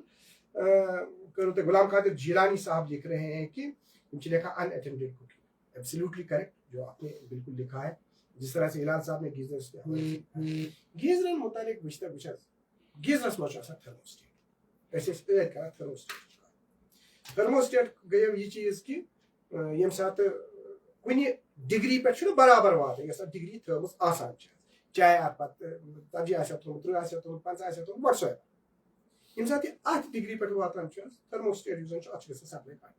کرو تۄہہِ غلام قادر جیلانی صاحب لکھ رہے ہیں کہ یِم چھِ لیکھان ان اٹینڈیڈ کوکنگ ایبسلیوٹلی کریکٹ جو آپ نے بالکل لکھا ہے جس طرح سے ہلال صاحب نے گیزرن متعلق وٕچھ تہٕ وٕچھ حظ گیزرس منٛز چھُ آسان تھرموسٹیٹ أسۍ ٲسۍ ٲدۍ کران تھرموسٹیٹ گٔیو یہِ چیٖز کہ ییٚمہِ ساتہٕ کُنہِ ڈگری پٮ۪ٹھ چھُنہٕ برابر واتان یۄس اَتھ ڈگری تھٲومٕژ آسان چھِ چاہے اَتھ پَتہٕ 40 آسہِ تھوٚمُت 30 آسہِ تھوٚمُت 50 آسہِ تھوٚمُت وٹ سو ایور ییٚمہِ ساتہٕ یہِ اَتھ ڈگری پٮ۪ٹھ واتان چھُ تھٔرموسٹیٹ یُس زَن چھُ اَتھ چھُ گژھان سپلاے کَٹ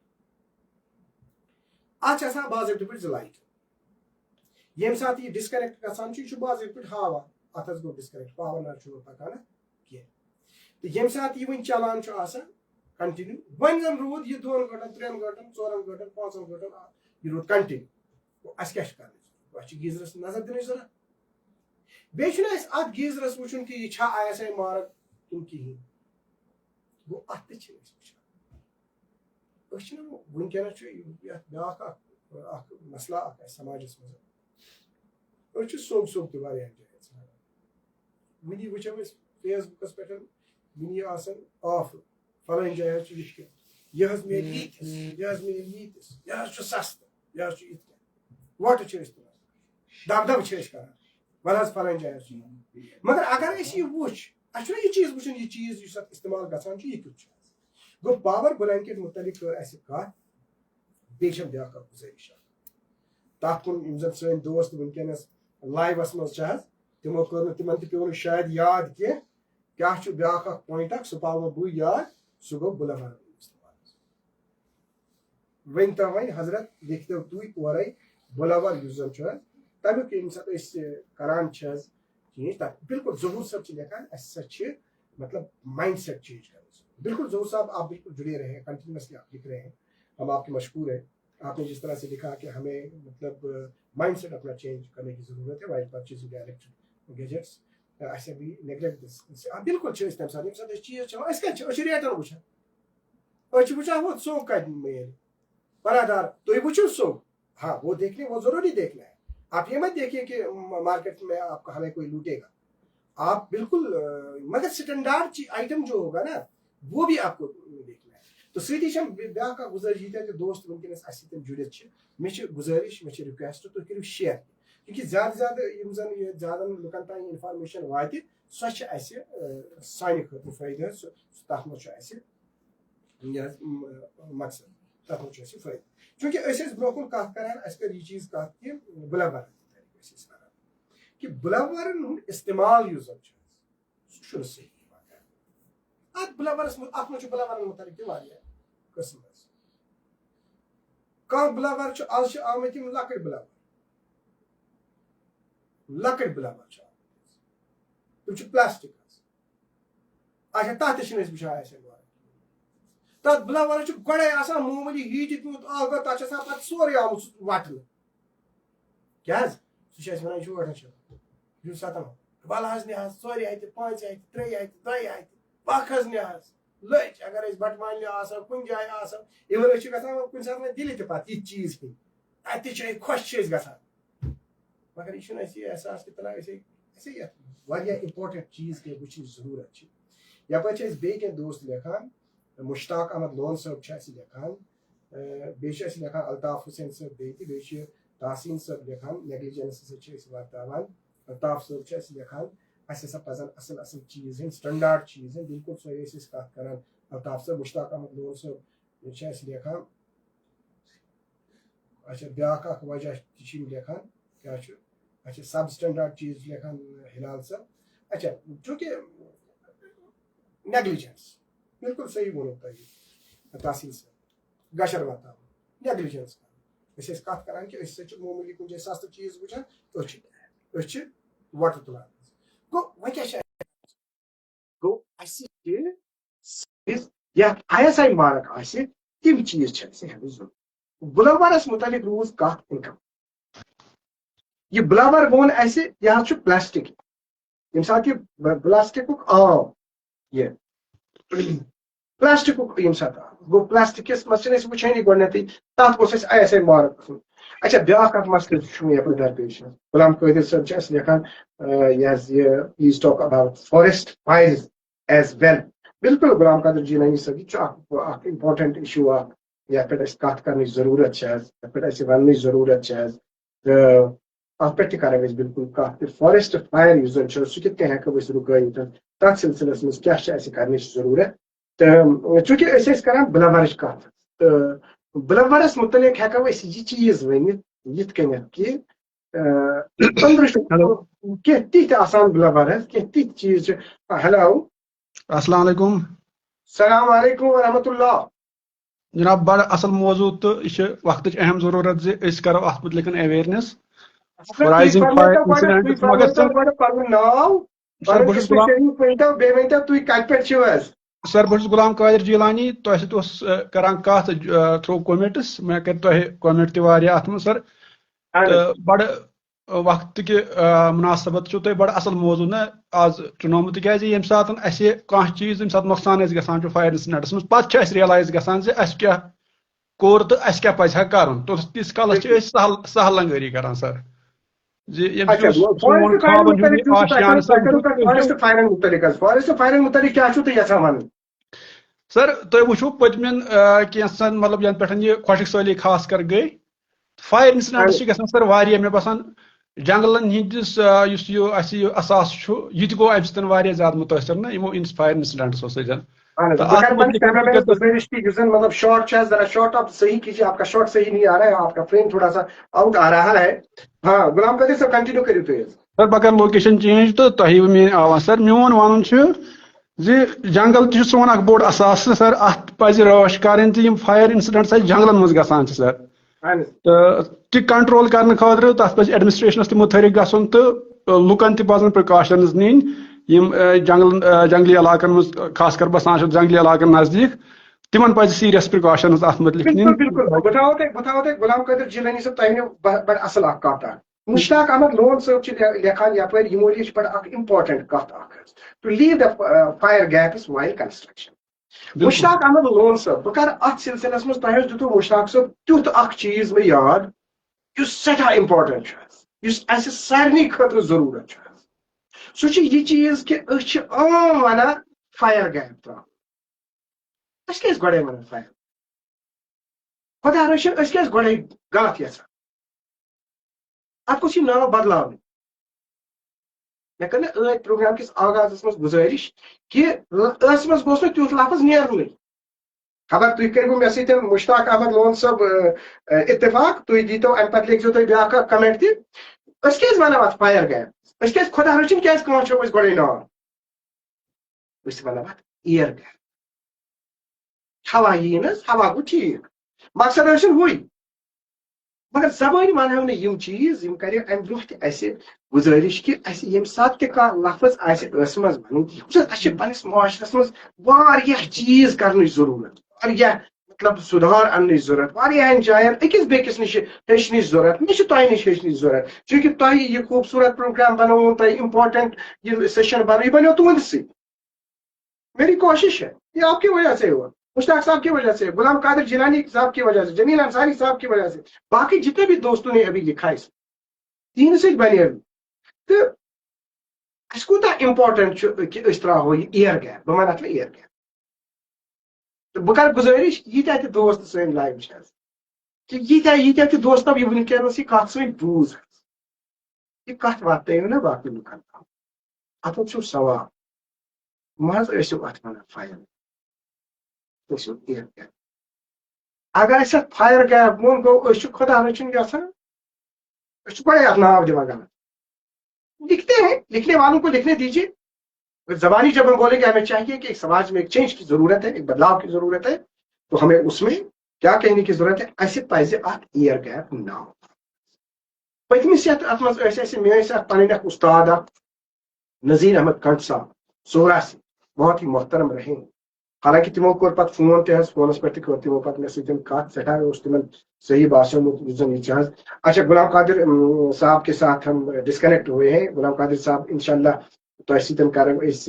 اَتھ چھِ آسان باضٲبطہٕ پٲٹھۍ 2 لایٹہٕ ییٚمہِ ساتہٕ یہِ ڈِسکَنیکٹ گژھان چھُ یہِ چھُ باضٲبطہٕ پٲٹھۍ ہاوان اَتھ حظ گوٚو ڈِسکَنیکٹ پاور نہ چھُنہٕ پَکان کینٛہہ تہٕ ییٚمہِ ساتہٕ یہِ وۄنۍ چلان چھُ آسان کنٹِنیو وۄنۍ زن روٗد یہِ 2 گٲنٛٹن 3 گٲنٛٹن 4 گٲنٛٹن 5 گٲنٛٹن یہِ روٗد کنٹِنیو اَسہِ کیاہ چھُ کَرُن اَسہِ چھُ گیٖزرَس نظر دِنٕچ ضوٚرتھ بیٚیہِ چھُنہٕ اَسہِ اَتھ گیٖزرَس وٕچھُن کہِ یہِ چھا ISI مارٕک کِنہٕ کِہیٖنۍ گوٚو اَتھ تہِ چھِ أسۍ وٕچھان أسۍ چھِنہٕ وٕنکیٚنس چھُ یَتھ بیٛاکھ اکھ مسلہٕ اکھ اَسہِ سماجس منٛز أسۍ چھِ سوٚگ سوٚگ تہِ واریاہن جاین ژھانڈان وٕنی وٕچھو أسۍ فیس بُکس پٮ۪ٹھ وٕنی آسان آفر فلٲنۍ جایہِ حظ چھُ یِتھ کٔنۍ یہِ حظ میلہِ ییٖتِس یہِ حظ میلہِ ییٖتِس یہِ حظ چھُ سستہٕ یہِ حظ چھُ یِتھ کٔنۍ وۄٹہٕ چھِ أسۍ تُلان دبدبہٕ چھِ أسۍ کران وَلہٕ حظ فلٲنۍ جایہِ حظ چھُ مگر اگر أسۍ یہِ وٕچھ اَسہِ چھُنہ یہِ چیٖز وٕچھُن یہِ چیٖز یُس اَتھ استعمال گژھان چھُ یہِ کیُتھ چھُ گوٚو پاور بلینکیٹ مُتعلق کٔر اَسہِ کَتھ بیٚیہِ چھم بیٛاکھ اکھ گُزٲرِش اکھ تَتھ کُن یِم زن سٲنۍ دوست وٕنکیٚنس لایوَس منٛز چھِ حظ تِمو کٔر نہٕ تِمن تہِ پیوٚو نہٕ شاید یاد کینٛہہ کیاہ چھُ بیٛاکھ اکھ پویِنٹ اکھ سُہ پاوو بہٕ یاد سُہ گوٚو بُلَور استعمال ؤنۍتو وۄنۍ حضرت لیکھتو تُہۍ اورَے بُلَور یُس زن چھُ حظ تَمیُک ییٚمہِ ساتہٕ أسۍ کران چھِ حظ چینج تَتھ بالکل ظہوٗر صٲب چھِ لیکھان اَسہِ ہسا چھِ مطلب مائنڈ سیٹ چینج کرنا بالکل ظہوٗر صاحب آپ بالکل جڑے رہے ہیں کنٹینیوسلی آپ لکھ رہے ہیں ہم آپ کے مشکور ہیں آپ نے جس طرح سے لکھا کہ ہمیں مطلب مائنڈ سیٹ اپنا چینج کرنے کی ضرورت ہے وائل پرچیزنگ الیکٹرک گیجٹس اَسہِ بھی نیگلیکٹ دِس بالکل چھِ أسۍ تَمہِ ساتہٕ ییٚمہِ ساتہٕ أسۍ چیٖز چھِ أسۍ کَتہِ چھِ أسۍ چھِ ریٹن وٕچھان أسۍ چھِ وٕچھان ہُہ سوٚگ کَتہِ میلہِ برادر تُہۍ وٕچھِو سوٚگ ہاں وہ دیکھنے وہ ضروری دیکھنا ہے آپ یہ مت دیکھیے کہ مارکیٹ میں آپ کو ہمیں کوئی لوٹے گا آپ بالکل مگر سٹینڈارڈ آئٹم جو ہوگا نا وہ بھی آپ کو دیکھنا ہے تو سۭتی چھم بیٛاکھ اکھ گُزٲرِش ییٖتیاہ تہِ دوست وٕنکیٚنس اَسہِ سۭتۍ جُڑِتھ چھِ مےٚ چھِ گُزٲرِش مےٚ چھِ رِکویسٹ تُہۍ کٔرِو شِیر کیونکہِ زیادٕ زیادٕ یِم زن یہِ زیادن لُکن تام انفارمیشن واتہِ سۄ چھِ اَسہِ سانہِ خٲطرٕ فٲیدٕ حظ تتھ منٛز چھُ اَسہِ یہِ حظ مقصد تتھ منٛز چھُ اَسہِ فٲیدٕ چوٗنٛکہِ أسۍ ٲسۍ برونٛہہ کُن کتھ کران اَسہِ کٔر یہِ چیٖز کتھ کہِ بُلَور ٲسۍ أسۍ کران کہِ بُلَورن ہُنٛد استعمال یُس زن چھُ سُہ چھُنہٕ صحیح اَتھ بُلَورس اَتھ منٛز چھُ بُلَورن مُتعلق تہِ واریاہ قٕسم حظ کانٛہہ بُلَور چھُ آز چھِ آمٕتۍ یِم لۄکٕٹۍ بُلَور چھِ آمٕتۍ تِم چھِ پلاسٹِک حظ اچھا تتھ تہِ چھِنہٕ أسۍ وٕچھان ISI مارٕک تتھ بُلَورس چھُ گۄڈے آسان معموٗلی ہیٖٹہِ پیوٗنٛت اکھ گوٚو تتھ چھُ آسان پتہٕ سورُے آمُت سُہ وٹنہٕ کیٛاہ حظ سُہ چھِ اَسہِ وَنان یہِ چھُ 8 شیٚتھ یہِ چھُ 7 وَلہٕ حظ نہِ حظ 4 ہَتہِ 5 ہَتہِ 3 ہَتہِ 2 ہَتہِ پکھ حظ نہِ حظ لٔج اگر أسۍ بٹہٕ مالنہِ آسو کُنہِ جایہِ آسو اِوٕن أسۍ چھِ گژھان کُنہِ ساتہٕ وۄنۍ دِلہِ تہِ پتہٕ یِتھۍ چیٖز ہیٚنۍ اَتہِ تہِ چھِ أسۍ خۄش چھِ أسۍ گژھان مگر یہِ چھُنہٕ اَسہِ یہِ احساس کہِ تران أسے یَتھ واریاہ اِمپاٹنٹ چیٖز کینٛہہ وٕچھنٕچ ضروٗرت چھِ یپٲرۍ چھِ أسۍ بیٚیہِ کینٛہہ دوست لیکھان مُشتاق احمد لون صٲب چھِ اَسہِ لیکھان بیٚیہِ چھِ اَسہِ لیکھان الطاف حُسین صٲب بیٚیہِ تہِ بیٚیہِ چھِ تحسیٖن صٲب لیکھان نیگلیجنس ہسا چھِ أسۍ وَرتاوان الطاف صٲب چھِ اَسہِ لیکھان اَسہِ ہسا پَزن اَصٕل اَصٕل چیٖز ہیٚنۍ سٹینڈارڈ چیٖز ہیٚنۍ بالکل سۄے ٲسۍ أسۍ کَتھ کران الطاف صٲب مُشتاق احمد لون صٲب چھِ اَسہِ لیکھان اچھا بیٛاکھ اکھ وجہ تہِ چھِ یِم لیکھان کیٛاہ چھُ اچھا سب سٹینڈارڈ چیٖز لیکھان ہلال صٲب اچھا چوٗنٛکہِ نیگلیجنس بالکل صحیح ووٚنوُ تۄہہِ تحسیٖن صٲب گشر واتناوُن نیگلیجنس کرُن أسۍ ٲسۍ کتھ کران کہِ أسۍ ہسا چھِ معموٗلی کُنہِ جایہِ سستہٕ چیٖز وٕچھان أسۍ چھِ وۄٹہٕ تُلان گوٚو وۄنۍ کیٛاہ چھِ گوٚو اَسہِ چھِ یتھ ISI مارٕک آسہِ تِم چیٖز چھِ اَسہِ ہٮ۪نٕچ ضروٗرت بُلَورس مُتعلق روٗز کتھ اِنکم یہِ بُلَور ووٚن اَسہِ یہِ حظ چھُ پلاسٹِک ییٚمہِ ساتہٕ یہِ پلاسٹِکُک آو یہِ پلاسٹِکُک ییٚمہِ ساتہٕ آو گوٚو پلاسٹِکس منٛز چھِنہٕ أسۍ وٕچھٲنی گۄڈنیتھٕے تتھ گوٚژھ اَسہِ ISI مارٕک گژھُن اچھا بیٛاکھ اکھ مسلہٕ چھُ مےٚ یپٲرۍ درپیش غلام قٲدر صٲب چھِ اَسہِ لیکھان یہِ حظ یہِ please talk about forest fires as well بالکل غلام قادر جیلانی صٲب یہِ چھُ اکھ امپاٹنٹ اِشوٗ اکھ یتھ پٮ۪ٹھ اَسہِ کتھ کرنٕچ ضروٗرت چھِ حظ یتھ پٮ۪ٹھ اَسہِ وننٕچ ضروٗرت چھِ حظ تہٕ اتھ پٮ۪ٹھ تہِ کرو أسۍ بالکل کتھ کہِ فاریسٹ فایر یُس زن چھُ سُہ کِتھ کٔنۍ ہٮ۪کو أسۍ رُکٲوِتھ تتھ سلسلس منٛز کیاہ چھِ اَسہِ کرنٕچ ضروٗرت تہٕ چوٗنٛکہِ أسۍ ٲسۍ کران بُلَورٕچ کتھ تہٕ بُلَورس مُتعلق ہٮ۪کو أسۍ یہِ چیٖز ؤنِتھ یِتھ کٔنٮ۪تھ کہِ أنٛدرٕ چھُ کینٛہہ تِتھۍ آسان بٕلبر حظ کینٛہہ تِتھۍ چیٖز چھِ. ہیلو السلام علیکم. السلام علیکم ورحمۃ اللہ. جناب بڑا اصل موضوع تو یہ وقت اہم ضرورت زِ أسۍ کرو اتھ متعلق اویئرنیس رائزنگ فائر انسیڈنٹس مگر سر پنُن ناو سر بہٕ چھُس غلام بیٚیہِ ؤنۍتو تُہۍ کتہِ پٮ۪ٹھ چھِو حظ. سر بہٕ چھُس غلام قادر جیلانی تۄہہِ سۭتۍ اوس کران کتھ تھرو کومنٹس مےٚ کَرِ تۄہہِ کومنٹ تہِ واریاہ اتھ منٛز سر تہٕ بڑٕ وقت کہِ مناسبت چھُو تۄہہِ بڑٕ اصل موضوع نہ آز چُنومُت تِکیازِ ییٚمہِ ساتہٕ اَسہِ کانٛہہ چیٖز ییٚمہِ ساتہٕ نۄقصان آسہِ گژھان چھُ فایر انسیڈنٹس منٛز پتہٕ چھُ اَسہِ ریلایز گژھان زِ اَسہِ کیاہ کوٚر تہٕ اَسہِ کیاہ پزِ ہا کرُن تیٖتِس کالس چھِ أسۍ سہل لنگٲری کران سر زِ ییٚمہِ سون خوابن ہُنٛد آشیانہٕ سر تُہۍ وٕچھِو پٔتمٮ۪ن کینٛژن مطلب ینہٕ پٮ۪ٹھ یہِ خۄشک سٲلی خاص کر گٔے فایر انسیڈنٹس چھِ گژھان سر واریاہ مےٚ باسان جنگلن ہٕنٛدِس یُس یہِ اَسہِ یہِ اثاثہٕ چھُ یہِ تہِ گوٚو اَمہِ سۭتۍ واریاہ زیادٕ مُتٲثر نہ یِمو فایر انسیڈنٹسو سۭتۍ. مطلب شارٹ شارٹ آپ صحیح کیجیے آپ کا شارٹ صحیح نہیں آ رہا ہے آپ کا فریم تھوڑا سا آؤٹ آ رہا ہے. ہاں غلام قادر صاحب کنٹینیو کٔرِو تُہۍ حظ. سر بہٕ کرٕ لوکیشن چینج تہٕ تۄہہِ یِیوٕ میٲنۍ آواز. سر میون وَنُن چھُ زِ جنگل تہِ چھُ سون اکھ بوٚڑ اثاثہٕ سر اتھ پزِ رٲچھ کرٕنۍ تہٕ یِم فایر انسیڈنٹس اَسہِ جنگلن منٛز گژھان چھِ سر تہٕ تہِ کنٹرول کرنہٕ خٲطرٕ تتھ پزِ ایڈمنسٹریشنس تہِ مُتحرِک گژھُن تہٕ لُکن تہِ پزن پرکاشنز نِنۍ یِم جنگلی علاقن منٛز خاص کر بسان چھِ جنگلی علاقن نزدیٖک تِمن پزِ سیریس پرکاشنز اتھ متعلق نِنۍ. بالکل بہٕ تھاوو تۄہہِ غلام قادر جیلانی صٲب تۄہہِ ؤنِو بڑٕ اصل اکھ کتھ اکھ. مشتاق احمد لون صٲب چھِ لیکھان یپٲرۍ یِمو لیٚچھ بڑٕ اکھ امپارٹنٹ کتھ اکھ حظ to leave the fire gaps while construction. Mushtaq Ahmad Lone Sahab بہٕ کرٕ اتھ سلسلس منٛز تۄہہِ حظ دِتوٕ مشتاق صٲب تیُتھ اکھ چیٖز مےٚ یاد یُس سٮ۪ٹھاہ امپارٹنٹ چھُ حظ یُس اسہِ سارنٕے خٲطرٕ ضروٗرت چھُ حظ. سُہ چھُ یہِ چیٖز کہِ أسۍ چھِ عام ونان فایر گیپ تراوُن. أسۍ کیازِ گۄڈے ونان فایر خۄدا رٔچھِنۍ أسۍ کیازِ گۄڈے غلط یژھان اتھ گوٚژھ یہِ ناو بدلاوُن. مےٚ کٔر نہٕ ٲدۍ پروگرام کِس آغازس منٛز گُزٲرِش کہِ ٲسہِ منٛز گوٚژھ نہٕ تیُتھ لفظ نیرنُے. خبر تُہۍ کٔرِو مےٚ سۭتۍ مشتاق احمد لون صٲب اتفاق تُہۍ دیٖتو امہِ پتہٕ لیکھزیو تُہۍ بیاکھ اکھ کمنٹ تہِ. أسۍ کیازِ ونو اتھ فایر گیپ أسۍ کیازِ خۄدا رٔچھِنۍ کیازِ کٲنٛسہِ أسۍ گۄڈے ناو أسۍ ونو اتھ اِیر گیپ. ہوا یی نہٕ حظ ہوا گوٚو ٹھیٖک مقصد ٲسِن ہوے مگر زبٲنۍ ونہو نہٕ یِم چیٖز یِم کرِ امہِ برونٛہہ تہِ اسہِ گُزٲرِش کہِ اسہِ ییٚمہِ ساتہٕ تہِ کانٛہہ لفظ آسہِ ٲسہٕ منٛز ونُن اسہِ چھِ پننِس معاشرس منٛز واریاہ چیٖز کرنٕچ ضروٗرت واریاہ مطلب سُدھار اننٕچ ضروٗرت واریاہن جاین أکِس بیٚکِس نِش ہیٚچھنٕچ ضروٗرت مےٚ چھِ تۄہہِ نِش ہیٚچھنٕچ ضروٗرت چوٗنکہِ تۄہہِ یہِ خوٗبصوٗرت پروگرام بنووُ تۄہہِ امپارٹنٹ یہِ سیشن بنوو یہِ بنیو تُہنٛدِ سۭتۍ. میری کوشش ہے یہ آپ کی وجہ سے ہوا مشتاق صاحب کی وجہ سے غلام قادر جیلانی صاحب کی وجہ سے جمیل انصاری صاحب کی وجہ سے باقی جتنے بھی دوستوں نے ابھی لکھا ہے تین سے بنے ابھی تو اس کوتاہ امپارٹنٹ کہ اس تراہو یہ ایئر گیپ بہٕ ونہٕ اتھ ایئر گیپ تو بہٕ کرٕ گُزٲرِش ییٖتیاہ تہِ دوست سٲنۍ لایو چھِ حظ کہ ییٖتیاہ تہِ دوستو یہِ وٕنکیٚنس یہِ کتھ سۭتۍ بوٗز حظ یہِ کتھ واتنٲیِو نا باقٕے لُکن تام اتھ منٛز چھُ ثواب مہ حظ ٲسِو اتھ ونان فایر ٲسِو اِیر گیپ. اگر أسۍ اتھ فایر گیپ ووٚن گوٚو أسۍ چھِ خۄدا رٔچھِنۍ یژھان أسۍ چھِ گۄڈے اتھ ناو دِوان غلط. لکھتے ہیں لکھنے والوں کو لکھنے دیجیے زبانی جب ہم بولیں گے ہمیں چاہیے کہ ایک سماج میں ایک چینج کی ضرورت ہے ایک بدلاؤ کی ضرورت ہے تو ہمیں اس میں کیا کہنے کی ضرورت ہے اسہِ پزِ اتھ اِیر گیپ ناو. پٔتمِس یتھ اتھ منٛز ٲسۍ اسہِ مےٚ ٲسۍ اتھ پنٕنۍ اکھ اُستاد اکھ نذیر احمد کنٹ صاحب صورہ سے بہت ہی محترم رہے. حالانکہ تمو کوٚر پتہٕ فون تہِ حظ فونس پٮ۪ٹھ تہِ کٔر تمو پتہٕ مےٚ سۭتۍ کتھ سٮ۪ٹھاہ اوس تِمن صحیح باسیومُت یُس زن یہِ چھِ حظ. اچھا غلام قادر صاحب کے ساتھ ہم ڈسکنیکٹ ہوئے ہیں. غلام قادر صاحب انشاءاللہ تۄہہِ سۭتۍ کرو أسۍ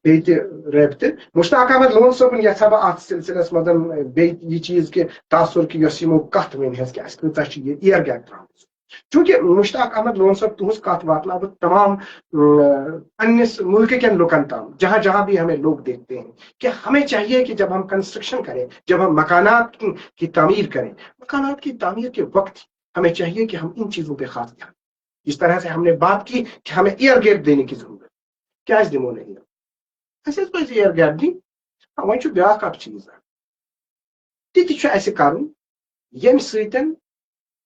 بیٚیہِ تہِ رٲبطہٕ. مشتاق احمد لون صٲبُن یژھا بہٕ اتھ سلسلس منٛز بیٚیہِ یہِ چیٖز کہِ تاثر کہِ یۄس یِمو کتھ ؤنۍ حظ کہِ اسہِ کۭژاہ چھِ یہِ اِیر گیپ تراوٕژ. چوٗنکہِ مشتاق احمد لون صٲب تُہنٛز کتھ واتناو بہٕ تمام پننِس ملکہٕ کٮ۪ن لُکن تام جہاں جہاں بھی ہمیں لوگ دیکھتے ہیں کہ ہمیں چاہیے کہ جب ہم کنسٹرکشن کریں جب ہم مکانات کی تعمیر کریں مکانات کی تعمیر کے وقت ہمیں چاہیے کہ ہم ان چیزوں پہ خاص دھیان جس طرح سے ہم نے بات کی کہ ہمیں ایئر گیپ دینے کی ضرورت کیازِ دِمو نہٕ اسہِ حظ پزِ ایئر گیپ دِنۍ. وۄنۍ چھُ بیاکھ اکھ چیٖز تہِ تہِ چھُ اسہِ کرُن ییٚمہِ سۭتۍ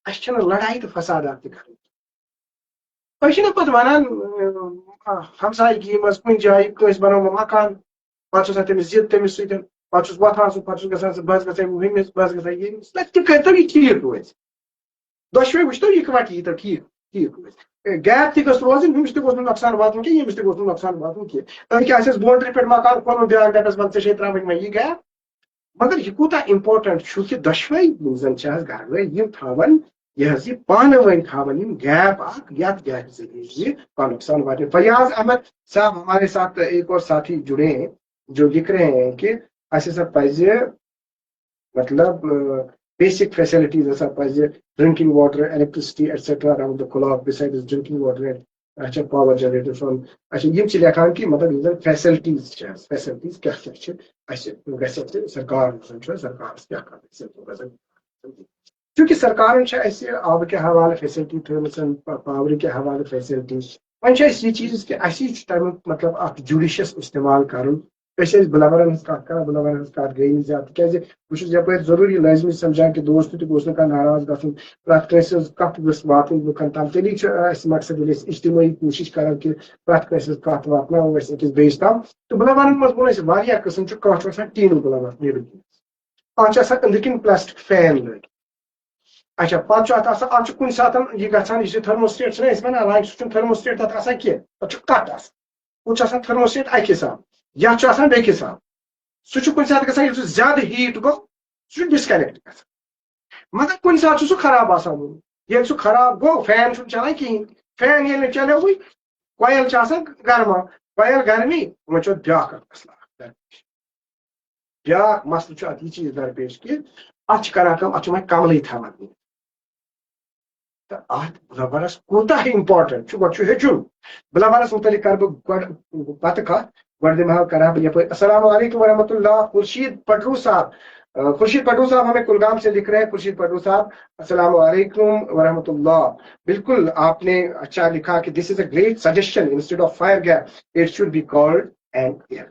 اس چھنہ لڑائی تو فسادات تہ کرٕنۍ أسۍ چھِنہ پتہٕ ونان ہمسایگی منٛز کُنہِ جایہِ کٲنٛسہِ بنوو مکان پتہٕ چھُ آسان تٔمِس ضد تٔمِس سۭتۍ پتہٕ چھُس وۄتھان سُہ پتہٕ چھُس گژھان سُہ بس گژھان ہُمِس بس گژھان ییٚمِس تہِ کٔرۍتو یہِ ٹھیٖک روزِ دۄشوے وٕچھتو یِکوٹہٕ ییٖتو ٹھیٖک ٹھیٖک روزِ گیپ تہِ گٔژھ روزٕنۍ ہُمِس تہِ گوٚژھ نہٕ نۄقصان واتُن کینٛہہ ییٚمِس تہِ گوٚژھ نہٕ نۄقصان واتُن کینٛہہ أکۍ آسٮ۪س بونڈری پٮ۪ٹھ مکان کوٚرمُت بیٛاکھ دپٮ۪س وۄنۍ ژےٚ چھے ترٛاوٕنۍ وۄنۍ یہِ گیپ مگر یہِ کوٗتاہ اِمپاٹنٹ چھُ کہِ دۄشوے یِم زن چھِ حظ گرٕ وٲلۍ یِم تھاون یہ پانہٕ ؤنۍ تھاون یِم گیپ اکھ یتھ گیپ ذریعے یہ کا نقصان واتے فیاض احمد صاحب ہمارے ساتھ ایک اور ساتھی جڑے ہیں جو لکھ رہے ہیں کہ اسے سب پزِ مطلب بیسک فیسلٹیز ہسا پزِ drinking water electricity etcetera around the clock besides drinking water اچھا پاور جنریٹر فرام اچھا یم چھ لیکھان کہ مطلب یم زن فیسلٹیز فیسلٹیز کیا چھ اسہ گژھِ سرکار سرکارس کیا کرِ چونکہ سرکارن اسہ آب کے حوالہ فیسلٹی تھٲومٕژ پاور کے حوالہ فیسلٹی وۄنۍ چھُ اسہِ یہ چیز کہ اسی تمیُک مطلب اکھ جوڈیشس استعمال کرُن أسۍ ٲسۍ بُلاورن ہٕنٛز کتھ کران بُلاورن ہٕنٛز کتھ گٔے نہٕ زیادٕ تِکیازِ بہٕ چھُس یپٲرۍ ضروٗری لٲزمی سمجھان کہ دوست تہِ گوٚژھ نہٕ کانٛہہ ناراض گژھُن پرٛٮ۪تھ کٲنٛسہِ ہٕنٛز کتھ گٔژھ واتٕنۍ لُکن تام تیٚلی چھُ اسہِ مقصد ییٚلہِ أسۍ اجتمٲعی کوٗشش کران کہ پرٛٮ۪تھ کٲنٛسہِ ہٕنٛز کتھ واتناوو أسۍ أکِس بیٚیِس تام تہٕ بُلاورن منٛز ووٚن اسہِ واریاہ قٕسم چھُ کانٛہہ چھُ آسان ٹیٖنُک بُلاور نیبرۍ کِنۍ اتھ چھِ آسان أنٛدرۍ کِنۍ پلاسٹِک فین لٲگِتھ اچھا پتہٕ چھُ اتھ آسان اتھ چھُ کُنہِ ساتہٕ یہِ گژھان یُس یہِ تھٔرموسٹیٹ چھِنہ أسۍ ونان وۄنۍ سُہ چھُنہٕ تھٔرموسٹیٹ تتھ آسان کینٛہہ تتھ چھُ کٹ آسان ہُہ چھُ آسان تھٔرموسٹیٹ اکہِ حساب یتھ چھُ آسان بیٚکہِ حساب سُہ چھُ کُنہِ ساتہٕ گژھان ییٚلہِ سُہ زیادٕ ہیٖٹ گوٚو سُہ چھُ ڈسکنیکٹ گژھان مگر کُنہِ ساتہٕ چھُ سُہ خراب آسان گوٚمُت ییٚلہِ سُہ خراب گوٚو فین چھُنہٕ چلان کِہیٖنۍ فین ییٚلہِ نہٕ چلیوٕے کویل چھِ آسان گرما کویل گرمی وۄنۍ چھُ اتھ بیٛاکھ اکھ مسلہٕ بیٛاکھ مسلہٕ چھُ اتھ یہِ چیٖز درپیش کہِ اتھ چھِ کران کٲم اتھ چھُ وۄنۍ کملٕے تھاوان تہٕ اتھ بُلاورس کوٗتاہ امپاٹنٹ چھُ گۄڈٕ چھُ ہیٚچھُن بُلاورس متعلق کرٕ بہٕ گۄڈٕ پتہٕ کتھ گۄڈٕ دِمہٕ ہا کرٕ ہا بہٕ یپٲرۍ السلام علیکم ورحمۃ اللہ خورشید پٹرو صاحب خورشید پٹرو صاحب ہمیں کلگام سے لکھ رہے ہیں خورشید پٹرو صاحب السلام علیکم ورحمۃ اللہ بالکل آپ نے اچھا لکھا کہ this is a great suggestion instead of fire gap it should be called an air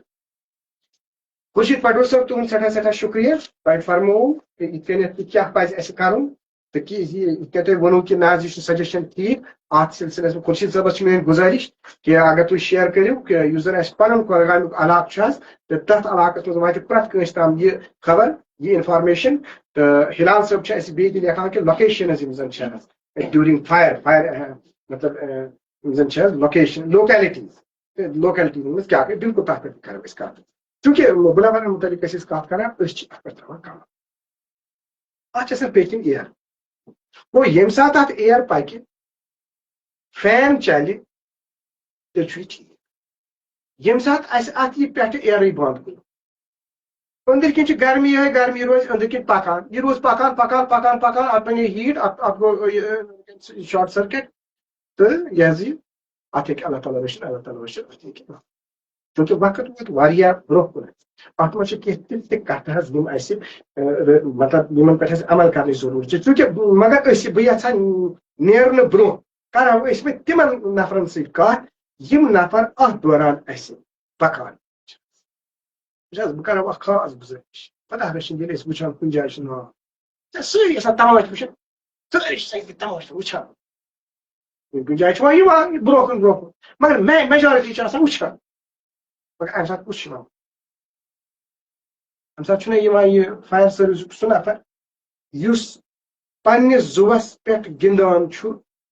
Khurshid Patru Sahab تہنٛد سٮ۪ٹھاہ سٮ۪ٹھاہ شُکریہ تۄہہِ فرمووُ کہ یِتھ کٔنٮ۪تھ کیٛاہ پزِ اسہِ کرُن تہٕ کہ یِتھ کٔنۍ تۄہہِ ووٚنوُ کہ نہ حظ یہِ چھُ سجیشن ٹھیٖک اتھ سلسلس منٛز خورشید صٲبس چھِ میٲنۍ گُزٲرِش کہ اگر تُہۍ شیر کٔرِو کہ یُس زن اسہِ پنُن کۄلگامیُک علاقہٕ چھُ حظ تہٕ تتھ علاقس منٛز واتہِ پرٛٮ۪تھ کٲنٛسہِ تام یہِ خبر یہِ انفارمیشن تہٕ ہلال صٲب چھِ اسہِ بیٚیہِ تہِ لیکھان کہ لوکیشنز یِم زن چھِ حظ ڈیوٗرِنگ فایر مطلب یِم زن چھِ حظ لوکیشن لوکیلٹیٖزن منٛز کیٛاہ گٔے بالکل تتھ پٮ۪ٹھ کرو أسۍ کتھ چوٗنٛکہِ بُلاورن متعلق ٲسۍ أسۍ کتھ کران أسۍ چھِ اتھ پٮ۪ٹھ تھاوان کم اتھ چھِ آسان پیٚکِنۍ اِیر گوٚو ییٚمہِ ساتہٕ اتھ اِیر پکہِ فین چلہِ تیٚلہِ چھُ یہِ ٹھیٖک ییٚمہِ ساتہٕ اسہِ اتھ یہِ پٮ۪ٹھٕ اِیرٕے بنٛد کوٚر أنٛدٕرۍ کِنۍ چھِ گرمی یِہے گرمی روزِ أنٛدٕرۍ کِنۍ پکان یہِ روز پکان پکان پکان پکان اتھ بنے ہیٖٹ اتھ گوٚو شارٹ سرکٹ تہٕ یہِ حظ یہِ اتھ ہیٚکہِ اللہ تعالیٰ رٔچھِتھ اتھ ہیٚکہِ چوٗنٛکہِ وقت ووت واریاہ برونٛہہ کُن اتھ منٛز چھِ کینٛہہ تِم تہِ کتھٕ حظ یِم اسہِ مطلب یِمن پٮ۪ٹھ اسہِ عمل کرنٕچ ضروٗرت چھِ چوٗنٛکہِ مگر أسۍ بہٕ یژھان نیرنہٕ برونٛہہ کرہو أسۍ وۄنۍ تِمن نفرن سۭتۍ کتھ یِم نفر اتھ دوران اسہِ پکان بہٕ کرو اکھ خاص گُزٲرِش خۄدا رٔچھِنۍ ییٚلہِ أسۍ وٕچھان کُنہِ جایہِ چھُ ناو سٲری آسان تماشہٕ وٕچھان سٲری چھِ آسان تماشہٕ وٕچھان کُنہِ جایہِ چھُ وۄنۍ یِوان برونٛہہ کُن مگر میجارٹی چھِ آسان وٕچھان مگر امہِ ساتہٕ کُس چھُ یِوان امہِ ساتہٕ چھُنہ یِوان یہِ فایر سٔروِسُک سُہ نفر یُس پننِس زُوس پٮ۪ٹھ گِنٛدان چھُ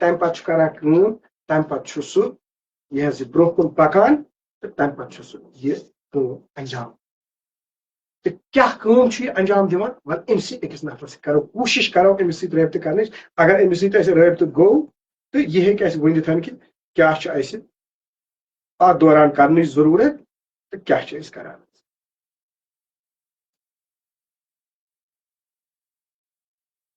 تمہِ پتہٕ چھُ کران کٲم تمہِ پتہٕ چھُ سُہ یہِ حظ یہِ برونٛہہ کُن پکان تہٕ تمہِ پتہٕ چھُ سُہ یہِ کٲم انجام تہٕ کیٛاہ کٲم چھُ یہِ انجام دِوان وۄنۍ أمۍ سٕے أکِس نفرس سۭتۍ کرو کوٗشش کرو أمِس سۭتۍ رٲبطہٕ کرنٕچ اگر أمِس سۭتۍ اسہِ رٲبطہٕ گوٚو تہٕ یہِ ہیٚکہِ اسہِ ؤنِتھ کہ کیٛاہ چھُ اسہِ اتھ دوران کرنٕچ ضروٗرت تہٕ کیٛاہ چھِ أسۍ کران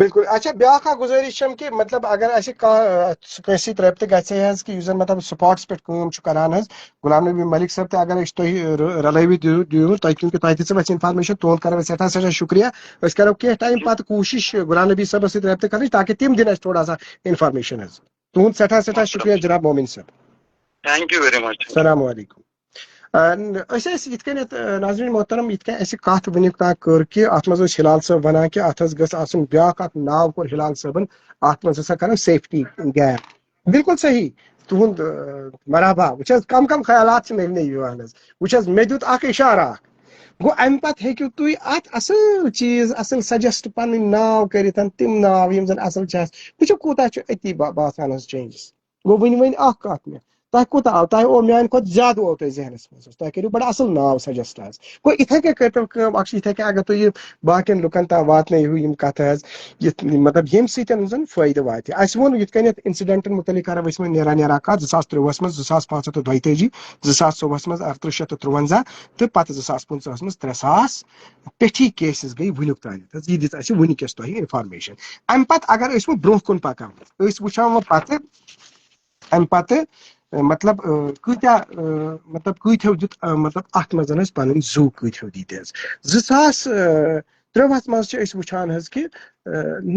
بالکل اچھا بیاکھ اکھ گزٲرِش چھم کہ مطلب اگر اَسہِ کانٛہہ کٲنٛسہِ سۭتۍ رٲبطہٕ گژھِ حظ کہ یُس زن مطلب سپاٹس پٮ۪ٹھ کٲم چھُ کران حظ غلام نبی ملک صٲب تہِ اگر أسۍ تُہۍ رلٲوِتھ دِیِو تۄہہِ کیونکہِ تۄہہِ دِژٕو اَسہِ انفارمیشن تُہُنٛد کرو أسۍ سٮ۪ٹھاہ سٮ۪ٹھاہ شُکریہ أسۍ کرو کینٛہہ ٹایم پتہٕ کوٗشِش غلام نبی صٲبس سۭتۍ رٲبطہٕ کرنٕچ تاکہِ تِم دِن اَسہِ تھوڑا سا انفارمیشن حظ تُہُنٛد سٮ۪ٹھاہ سٮ۪ٹھاہ شُکریہ جناب مومن صٲب تھینک یو ویری مچ السلام علیکم أسۍ ٲسۍ یِتھ کٔنٮ۪تھ ناظریٖن محترم یِتھ کٔنۍ اَسہِ کتھ وٕنیُک تام کٔر کہِ اتھ منٛز ٲسۍ ہلال صٲب ونان کہِ اتھ حظ گٔژھ آسُن بیاکھ اکھ ناو کوٚر ہلال صٲبن اتھ منٛز ہسا کرو سیفٹی گیپ بالکل صحیح تُہُنٛد مرحبا وٕچھ حظ کم کم خیالات چھِ مےٚ یِوان حظ وٕچھ حظ مےٚ دیُت اکھ اِشارٕ اکھ گوٚو امہِ پتہٕ ہیٚکِو تُہۍ اتھ اصل چیٖز اصل سجسٹ پنٕنۍ ناو کٔرِتھ تِم ناو یِم زن اصل چھِ آسان وٕچھو کوٗتاہ چھُ أتی باسان حظ چینجز گوٚو وۄنۍ اکھ کتھ مےٚ تۄہہِ کوٗتاہ آو تۄہہِ او میانہِ کھۄتہٕ زیادٕ او تۄہہِ ذہنس منٛز تۄہہِ کٔرِو بڑٕ اصل ناو سجسٹ حظ گوٚو یِتھے کٔنۍ کٔرۍتو کٲم اکھ چھِ یِتھے کٔنۍ اگر تُہۍ یہِ باقین لُکن تام واتنٲیِو یِم کتھٕ حظ یِتھ مطلب ییٚمہِ سۭتۍ زن فٲیدٕ واتہِ اَسہِ ووٚن یِتھ کٔنٮ۪تھ انسِڈنٹن مُتعلق کرو أسۍ وۄنۍ نیران کتھ 2023 منٛز 2542 2024 منٛز 3853 تہٕ پتہٕ 2025 منٛز 3000 پیٹھی کیسز گٔے وٕنیُک تانٮ۪تھ حظ یہِ دِژ اَسہِ وٕنکیٚس تۄہہِ انفارمیشن امہِ پتہٕ اگر أسۍ وۄنۍ برونٛہہ کُن پکان أسۍ وٕچھو وۄنۍ پتہٕ امہِ پتہٕ مطلب کۭتیاہ مطلب کۭتیو دیُت مطلب اتھ منٛز حظ پنٕنۍ زُو کۭتیو دِتۍ حظ 2023 منٛز چھِ أسۍ وٕچھان حظ کہِ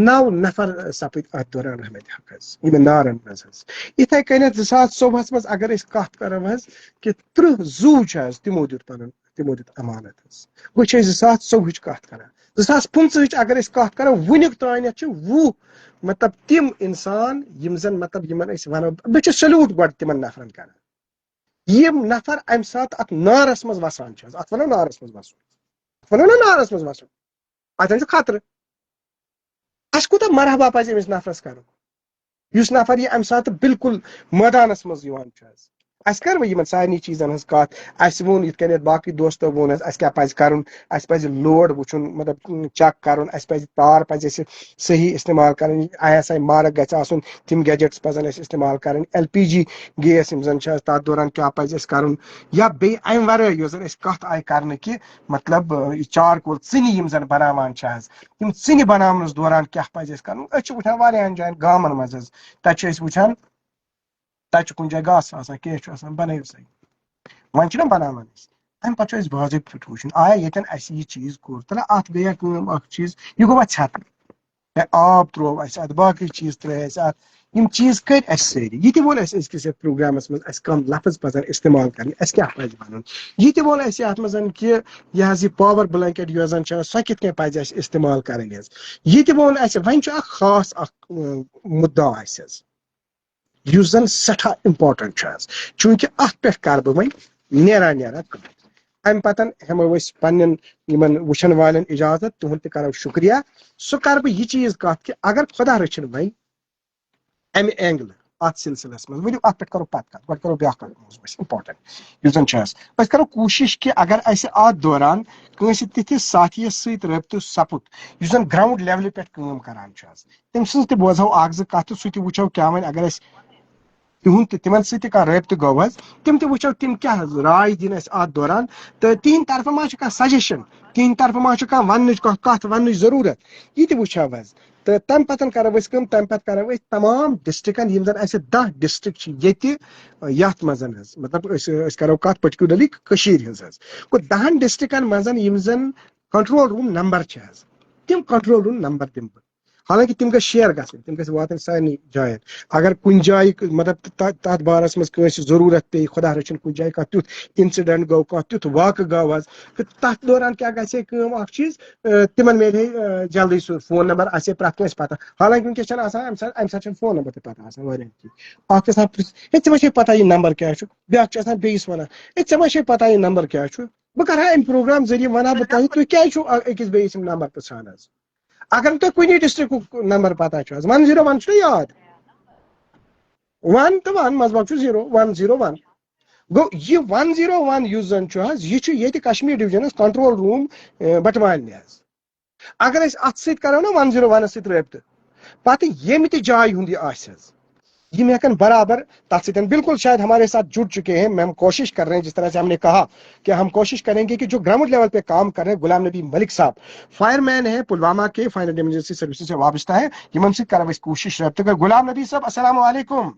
9 نفر سپٕدۍ اتھ دوران رحمتِ حق حظ یِمن نارن منٛز حظ یِتھے کٔنٮ۪تھ 2024 منٛز اگر أسۍ کتھ کرو حظ کہِ 30 زُو چھِ حظ تِمو دیُت امانت حظ وۄنۍ چھِ أسۍ 2024 کتھ کران 2025 اگر أسۍ کتھ کرو وٕنیُک تانٮ۪تھ چھِ 20 مطلب تِم انسان یِم زن مطلب یِمن أسۍ ونو بہٕ چھُس سلیوٗٹ گۄڈٕ تِمن نفرن کران یِم نفر امہِ ساتہٕ اتھ نارس منٛز وسان چھِ حظ اتھ ونو نارس منٛز وسُن اتھ ونو نا نارس منٛز وسُن اتٮ۪ن چھُ خطرٕ اَسہِ کوٗتاہ مرحبا پزِ أمِس نفرس کرُن یُس نفر یہِ امہِ ساتہٕ بالکل مٲدانس منٛز یِوان چھُ حظ اَسہِ کر وۄنۍ یِمن سارنٕے چیٖزن ہٕنٛز کتھ اَسہِ ووٚن یِتھ کٔنٮ۪تھ باقٕے دوستو ووٚن حظ اَسہِ کیاہ پزِ کرُن اَسہِ پزِ لوڈ وٕچھُن مطلب چیک کرُن اَسہِ پزِ تار پزِ اَسہِ صحیح استعمال کرٕنۍ ISI مارک گژھِ آسُن تِم گیجٹس پزن اَسہِ استعمال کرٕنۍ LPG گیس یِم زن چھِ حظ تتھ دوران کیاہ پزِ اَسہِ کرُن یا بیٚیہِ امہِ ورٲے یۄس زن اَسہِ کتھ آیہِ کرنہٕ کہِ مطلب چارکول ژِنہِ یِم زن بناوان چھِ حظ تِم ژِنہِ بناونس دوران کیاہ پزِ اَسہِ کرُن أسۍ چھِ وٕچھان واریاہن جاین گامن منٛز حظ تتہِ چھِ أسۍ وٕچھان تتہِ چھُ کُنہِ جایہِ گاسہٕ آسان کینٛہہ چھُ آسان بنٲیِو سا وۄنۍ چھِنہ بناوان أسۍ تمہِ پتہٕ چھُ اَسہِ باضٲبطہٕ وٕچھُن آیا ییٚتٮ۪ن اَسہِ یہِ چیٖز کوٚر تہٕ اتھ گٔیا کٲم اکھ چیٖز یہِ گوٚو اَتھ ژھٮ۪تہٕ یا آب تروو اَسہِ اتھ باقٕے چیٖز ترٲے اَسہِ اتھ یِم چیٖز کٔرۍ اَسہِ سٲری یہِ تہِ ووٚن اَسہِ أزکِس یتھ پروگرامس منٛز اَسہِ کم لفظ پزن استعمال کرٕنۍ اَسہِ کیاہ پزِ وَنُن یہِ تہِ ووٚن اَسہِ یتھ منٛز کہِ یہِ حظ یہِ پاور بلینکیٹ یۄس زن چھِ سۄ کِتھ کٔنۍ پزِ اَسہِ استعمال کرٕنۍ حظ یہِ تہِ ووٚن اَسہِ وۄنۍ چھُ اکھ خاص اکھ مُدا اَسہِ حظ یُس زن سٮ۪ٹھاہ امپارٹنٹ چھُ حظ چوٗنکہِ اتھ پٮ۪ٹھ کرٕ بہٕ وۄنۍ نیران کتھ امہِ پتن ہٮ۪مو أسۍ پننٮ۪ن یِمن وٕچھن والٮ۪ن اِجازت تُہُنٛد تہِ کرو شُکریہ سُہ کرٕ بہٕ یہِ چیٖز کتھ کہِ اگر خۄدا رٔچھِنۍ وۄنۍ امہِ اینگلہٕ اتھ سلسلس منٛز ؤلِو اتھ پٮ۪ٹھ کرو پتہٕ کتھ گۄڈٕ کرو بیاکھ کتھ موضوع اَسہِ امپارٹنٹ یُس زن چھُ حظ أسۍ کرو کوٗشش کہِ اگر اَسہِ اتھ دوران کٲنٛسہِ تِتھِس ساتھیس سۭتۍ رٲبطہٕ سپُد یُس زن گراوُنڈ لیولہِ پٮ۪ٹھ کٲم کران چھُ حظ تٔمۍ سٕنٛز تہِ بوزہو اکھ زٕ کتھٕ سُہ تہِ وٕچھو کیاہ وۄنۍ اگر اَسہِ تِہُنٛد تہِ تِمن سۭتۍ تہِ کانٛہہ رٲبطہٕ گوٚو حظ تِم تہِ وٕچھو تِم کیاہ حظ راے دِنۍ اَسہِ اتھ دوران تہٕ تِہنٛدِ طرفہٕ ما چھُ کانٛہہ سجشن تِہنٛدِ طرفہٕ ما چھُ کانٛہہ وننٕچ کتھ وننٕچ ضروٗرت یہِ تہِ وٕچھو حظ تہٕ تمہِ پتہٕ کرو أسۍ کٲم تمہِ پتہٕ کرو أسۍ تمام ڈسٹرکن یِم زن اَسہِ 10 ڈسٹرک چھِ ییٚتہِ یتھ منٛز حظ مطلب أسۍ کرو کتھ پٔرٹِکیوٗلرلی کٔشیٖر ہٕنٛز حظ گوٚو 10 ڈسٹرکن منٛز یِم زن کنٹرول روٗم نمبر چھِ حظ تِم کنٹرول روٗم نمبر دِمہٕ بہٕ حالانکہِ تِم گژھِ شیر گژھٕنۍ تِم گژھِ واتٕنۍ سارنٕے جاین اگر کُنہِ جایہِ مطلب تتھ بارس منٛز کٲنٛسہِ ضروٗرت پیٚیہِ خۄدا رٔچھِنۍ کُنہِ جایہِ کانٛہہ تیُتھ انسِڈنٹ گوٚو کانٛہہ تیُتھ واقعہٕ گوٚو حظ تہٕ تتھ دوران کیاہ گژھِ ہے کٲم اکھ چیٖز تِمن میلہِ ہے جلدی سُہ فون نمبر آسہِ ہے پرٛٮ۪تھ کٲنٛسہِ پتہ حالانکہِ ؤنکیٚس چھنہٕ آسان امہِ ساتہٕ چھنہٕ فون نمبر تہِ پتہ آسان واریاہن کینٛہہ اکھ آسان ہے ژےٚ ما چھے پتہ یہِ نمبر کیاہ چھُ بیاکھ چھُ آسان بیٚیِس ونان ہے ژےٚ ما چھے پتہ یہِ نمبر کیاہ چھُ بہٕ کرٕ ہا امہِ پروگرام ذٔریعہٕ ونہٕ ہا بہٕ تۄہہِ تُہۍ کیازِ چھِو أکِس بیٚیِس یِم نمبر پرٛژھان حظ اگر نہٕ تۄہہِ کُنی ڈسٹرکُک نمبر پتہ چھُ حظ 101 چھُنہ یاد 1 تہٕ 1 منٛزباگ چھُ 0 101 گوٚو یہِ 101 یُس زن چھُ حظ یہِ چھُ ییٚتہِ کشمیٖر ڈِوجنس کنٹرول روٗم بٹوالنہِ حظ اگر أسۍ اتھ سۭتۍ کرو نا 101 سۭتۍ رٲبطہٕ پتہٕ ییٚمہِ تہِ جایہِ ہُنٛد یہِ آسہِ حظ یہ ہیکن برابر تک ستن بالکل شاید ہمارے ساتھ جڑ چکے ہیں. ہم کوشش کر رہے ہیں جس طرح سے ہم نے کہا کہ ہم کوشش کریں گے کہ جو گراؤنڈ لیول پہ کام کر رہے ہیں غلام نبی ملک صاحب فائر مین ہے پلوامہ کے فائر اینڈ ایمرجنسی سروسز سے وابستہ ہے یمن سے کرو اس کوشش رابطہ کر. غلام نبی صاحب السلام علیکم.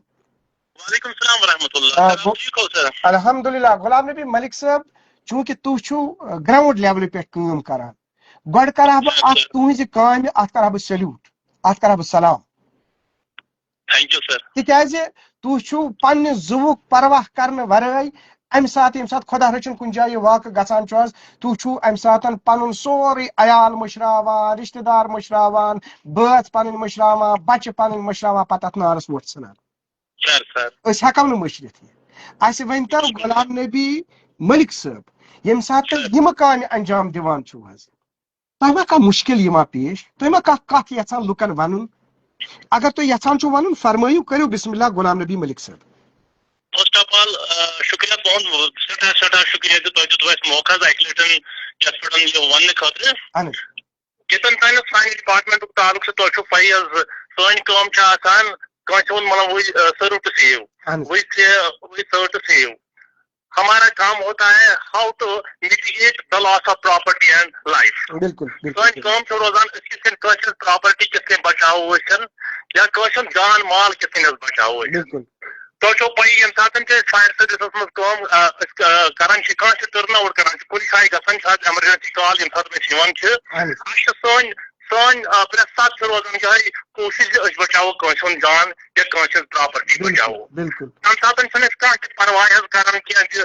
وعلیکم السلام ورحمۃ اللہ. ٹھیک ہو سر؟ الحمدللہ. غلام نبی ملک صاحب چونکہ تُہۍ چھو گراؤنڈ لیول پہ کام کران گۄڈٕ کرٕ بہٕ اتھ تُہنٛزِ کامہِ اتھ کرٕ بہٕ سلیوٹ اتھ کرٕ بہٕ سلام. Thank you sir. تِکیازِ تُہۍ چھو پننہِ زُوُک پرواہ کرنہٕ ورٲے امہِ ساتہٕ ییٚمہِ ساتہٕ خۄدا رٔچھِنۍ کُنہِ جایہِ واقع گژھان چھُ حظ تُہۍ چھو امہِ ساتہٕ پنُن سورُے عیال مٔشراوان رشتہٕ دار مٔشراوان بٲژ پنٕنۍ مٔشراوان بچہِ پنٕنۍ مٔشراوان پتہٕ اتھ نارس ووٹ ژھٕنان. سر سر أسۍ ہٮ۪کو نہٕ مٔشرِتھ یہِ. اَسہِ ؤنۍتو غلام نبی ملک صٲب ییٚمہِ ساتہٕ تُہۍ یِمہٕ کامہِ انجام دِوان چھِو حظ تۄہہِ ما کانٛہہ مُشکِل یِوان پیش تُہۍ ما کانٛہہ کتھ یژھان لُکن ونُن اگر تُہۍ یژھان چھِو ونُن فرمٲیِو کٔرِو بسم اللہ غلام نبی ملک صٲب. فرسٹ آف آل شکریہ تہُنٛد سٮ۪ٹھاہ شکریہ زِ تۄہہِ دیُتوٕ اَسہِ موقع اکہِ لٹہِ یتھ پٮ۪ٹھ یہِ وننہٕ خٲطرٕ. اہن حظ یوٚتن تانٮ۪تھ سانہِ ڈپارٹمنٹُک تعلق چھُ تۄہہِ چھُو پَیی حظ سٲنۍ کٲم چھِ آسان کٲنٛسہِ ہُنٛد مطلب we serve to save we serve to save. ہمارا کام ہوتا ہے how to mitigate the loss of property and life. بالکل سٲنۍ کٲم چھِ روزان أسۍ کِتھ کٔنۍ کٲنٛسہِ ہٕنٛز پراپرٹی کِتھ کٔنۍ بچاوو أسۍ یا کٲنٛسہِ ہُنٛد جان مال کِتھ کٔنۍ حظ بچاوو أسۍ. بالکل تۄہہِ چھو پَیی ییٚمہِ ساتہٕ چھِ أسۍ فایر سٔروِسَس منٛز کٲم أسۍ کران چھِ کانٛہہ تہِ ٹٔرن اوُٹ کران چھِ کُنہِ جایہِ گژھان چھِ اَتھ ایمرجنسی کال ییٚمہِ ساتہٕ أسۍ یِوان چھِ اَسہِ چھِ سٲنۍ پرٛٮ۪تھ ساتہٕ چھِ روزان یِہوٚے کوٗشِش زِ أسۍ بچاوو کٲنٛسہِ ہُنٛد جان یا کٲنٛسہِ ہٕنٛز پراپرٹی بچاوو. بالکل تَمہِ ساتہٕ چھِنہٕ أسۍ کانٛہہ تہِ پرواے حظ کران کینٛہہ زِ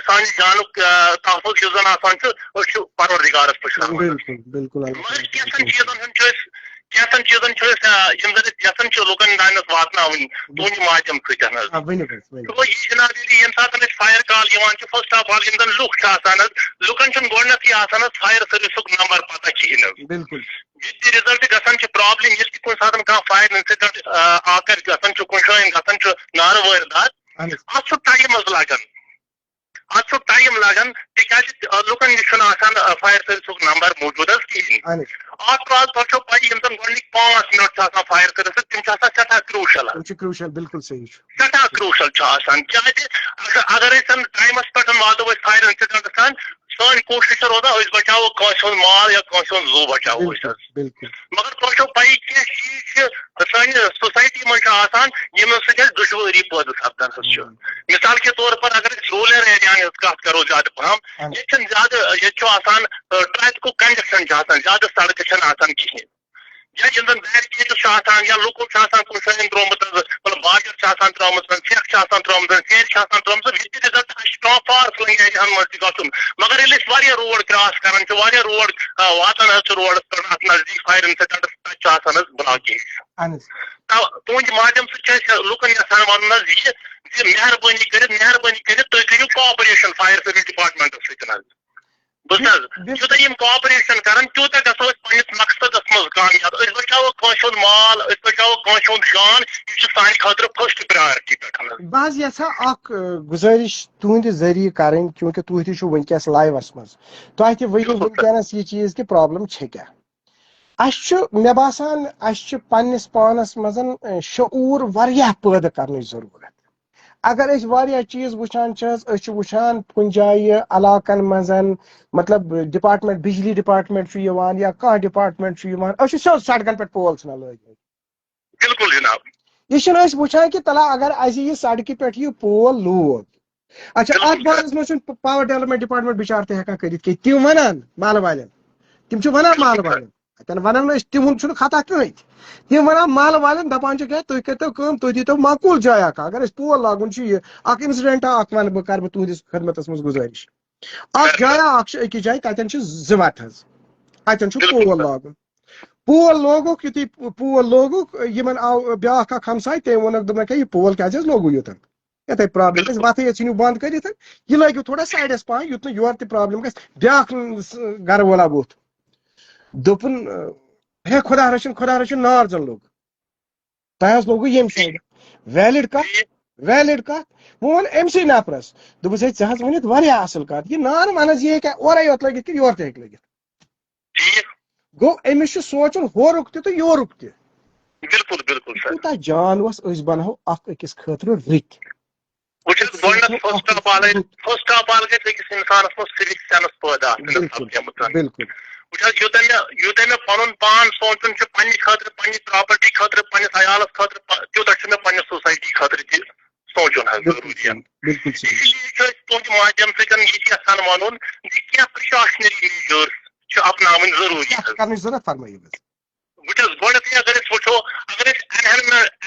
سانہِ جانُک تحفظ یُس زن آسان چھُ أسۍ چھِ پروردگارس پُشراوان. بالکل بالکل مگر کینٛژن چیٖزن ہُنٛد چھُ أسۍ یِم زن أسۍ یژھان چھِ لُکن تانٮ۪تھ واتناوٕنۍ تُہنٛدِ مادھیم سۭتۍ حظ. گوٚو یہِ جِناب ییٚمہِ ساتہٕ أسۍ فایر کال یِوان چھِ فرسٹ آف آل یِم زن لُکھ چھِ آسان حظ لُکن چھُنہٕ گۄڈنیتھٕے آسان حظ فایر سٔروِسُک نمبر پتہ کِہینۍ حظ. بالکل ییٚتہِ تہِ رِزلٹ گژھان چھِ پرابلم ییٚلہِ تہِ کُنہِ ساتہٕ کانٛہہ فایر اِنسِڈنٹ آکر گژھان چھُ کُنہِ جایہِ گژھان چھُ نارٕ وٲرۍدات اتھ چھُ ٹایم حظ لگان تِکیازِ لُکن نِش چھُنہٕ آسان فایر سٔروِسُک نمبر موٗجوٗد حظ کِہینۍ. اتھ منٛز تۄہہِ چھو پَیی یِم زن گۄڈنِکۍ 5 مِنٹ چھِ آسان فایر سٔروِسس تِم چھِ آسان سٮ۪ٹھاہ کروٗشل بالکل صحیح سٮ۪ٹھاہ کروٗشل چھُ آسان کیازِ اگر أسۍ ٹایمس پٮ۪ٹھ واتو أسۍ فایر اِنسِڈنٹس تام سٲنۍ کوٗشِش چھِ روزان أسۍ بچاوو کٲنٛسہِ ہُنٛد مال یا کٲنٛسہِ ہُنٛد زُو بچاوو أسۍ حظ. مگر تۄہہِ چھو پَیی کینٛہہ چیٖز چھِ سانہِ سوسایٹی منٛز چھِ آسان یِمن سۭتۍ اَسہِ دُشوٲری پٲدٕ سپدان حظ چھُ. مثال کے طور پر اگر أسۍ روٗرل ایریاہن ہٕنٛز کتھ کرو زیادٕ پہم ییٚتہِ چھِنہٕ زیادٕ ییٚتہِ چھُ آسان ٹریفکُک کنجکشن چھُ آسان زیادٕ سڑکہٕ چھنہٕ آسان کِہینۍ یا یِم زن بیرکیڈٕس چھِ آسان یا لُکو چھُ آسان کُنہِ جایہِ ترٛوومُت مطلب باجر چھِ آسان ترٛٲومٕژ سٮ۪کھ چھِ آسان ترٛٲومٕژ سیرِ چھِ آسان ترٛٲومٕژ ییٚتہِ تہِ رِزلٹ اَسہِ چھُ پیٚوان فار فٕلنٛگ ایریاہن منٛز تہِ گژھُن. مگر ییٚلہِ أسۍ واریاہ روڈ کراس کران چھِ واریاہ روڈ واتان حظ چھِ روڈس پٮ۪ٹھ اتھ نزدیٖک فایر اِنسِڈنٹس تتہِ چھُ آسان حظ بلاکیج. تُہنٛدِ مادھیم سۭتۍ چھِ أسۍ لُکن یژھان ونُن حظ یہِ زِ مہربٲنی کٔرِتھ تُہۍ کٔرِو کوآپریشن فایر سٔروِس ڈپارٹمنٹس سۭتۍ حظ. بوٗزتھٕ حظ یوٗتاہ یِم کوآپریشن کرن تیوٗتاہ گژھو أسۍ پننِس مقصدس منٛز کامیاب. أسۍ بچاوو کٲنٛسہِ ہُنٛد مال أسۍ بچاوو کٲنٛسہِ ہُنٛد جان یہِ چھُ سانہِ خٲطرٕ فٔسٹ پرٛیارٹی پٮ۪ٹھ حظ. بہٕ حظ یژھا اکھ گُزٲرِش تُہنٛدِ ذٔریعہٕ کرٕنۍ کیونکہِ تُہۍ تہِ چھِو وٕنکیٚس لایوس منٛز تۄہہِ تہِ ؤنِو وٕنکیٚنس یہِ چیٖز کہِ پرابلم چھِ کیٛاہ. اَسہِ چھُ مےٚ باسان اَسہِ چھُ پننِس پانس منٛز شعوٗر واریاہ پٲدٕ کرنٕچ ضروٗرت. اگر أسۍ واریاہ چیٖز وٕچھان چھِ حظ أسۍ چھِ وٕچھان کُنہِ جایہِ علاقن منٛز مطلب ڈپارٹمنٹ بجلی ڈپارٹمنٹ چھُ یِوان یا کانٛہہ ڈپارٹمنٹ چھُ یِوان أسۍ چھِ سیوٚد سڑکن پٮ۪ٹھ پول ژھٕنان لٲگِتھ. بالکل جناب یہ چھِنہٕ أسۍ وٕچھان کہِ تلا اگر اَسہِ یہِ سڑکہِ پٮ۪ٹھ یہِ پول لوگ اچھا اتھ بارس منٛز چھُنہٕ پاور ڈیولپمنٹ ڈپارٹمنٹ بِچار تہِ ہٮ۪کان کٔرِتھ کینٛہہ تِم ونان مالہٕ والٮ۪ن تِم چھِ ونان مالہٕ والٮ۪ن اتٮ۪ن ونان نہٕ أسۍ تِہُنٛد چھُنہٕ خطا کٕہٕنۍ تِم ونان مالہٕ والٮ۪ن دپان چھِ کیٛاہ تُہۍ کٔرۍتو کٲم تُہۍ دیٖتو معقوٗل جاے اکھ اگر أسۍ پول لاگُن چھُ یہِ اکھ اِنسِڈنٹا اکھ ونہٕ بہٕ کرٕ بہٕ تُہنٛدِس خدمتس منٛز گُزٲرِش. اکھ جایا اکھ چھِ أکِس جایہِ تتٮ۪ن چھِ 2 وَتہٕ حظ اتٮ۪ن چھُ پول لاگُن پول لوگُکھ یُتھُے پول لوگُکھ یِمن آو بیاکھ اکھ ہمساے تٔمۍ ووٚنُکھ دوٚپنکھ ہے یہِ پول کیٛازِ حظ لوگوٗ یوٚتن یتھے پرابلم گژھِ وتھٕے یٲژ ژھٕنِو بنٛد کٔرِتھ یہِ لٲگِو تھوڑا سایڈس پہن یُتھ نہٕ یورٕ تہِ پرابلم گژھِ. بیاکھ گرٕ وول ووٚتھ دوٚپُن ہے خۄدا رٔچھِنۍ نار زن لوٚگ تۄہہِ حظ لوگوٗ ییٚمہِ سایڈٕ ویلِڈ کتھ وۄنۍ ووٚن أمسٕے نفرس دوٚپُس ہے ژےٚ حظ ؤنِتھ واریاہ اصٕل کتھ یہِ نار ون حظ یہِ ہیٚکہِ اورے یوت لٲگِتھ کِنہٕ یورٕ تہِ ہیٚکہِ لٲگِتھ. گوٚو أمِس چھُ سونٛچُن ہورُک تہِ تہٕ یورُک تہِ بالکل بالکل سر کوٗتاہ جان اوس أسۍ بناوو اکھ أکِس خٲطرٕ رٕتۍ وٕچھ گۄڈٕنیتھ فٔسٹ آف آل گژھِ أکِس اِنسانس منٛز سِوِک سینس پٲدٕ آسٕنۍ بالکل وٕچھ حظ یوٗتاہ مےٚ پنُن پان سونٛچُن چھُ پننہِ خٲطرٕ پننہِ پراپرٹی خٲطرٕ پننِس عیالس خٲطرٕ تیوٗتاہ چھُ مےٚ پننہِ سوسایٹی خٲطرٕ تہِ سونٛچُن حظ ضروٗری اسی لیے چھُ أسۍ تُہنٛدِ مادھیم سۭتۍ یہِ تہِ یژھان ونُن زِ کینٛہہ پرٛکاشنری میجٲرٕس چھِ اپناوٕنۍ ضروٗری حظ ضروٗرت فرمٲیِو حظ وٕچھ حظ گۄڈنیتھٕے اگر أسۍ وٕچھو اگر أسۍ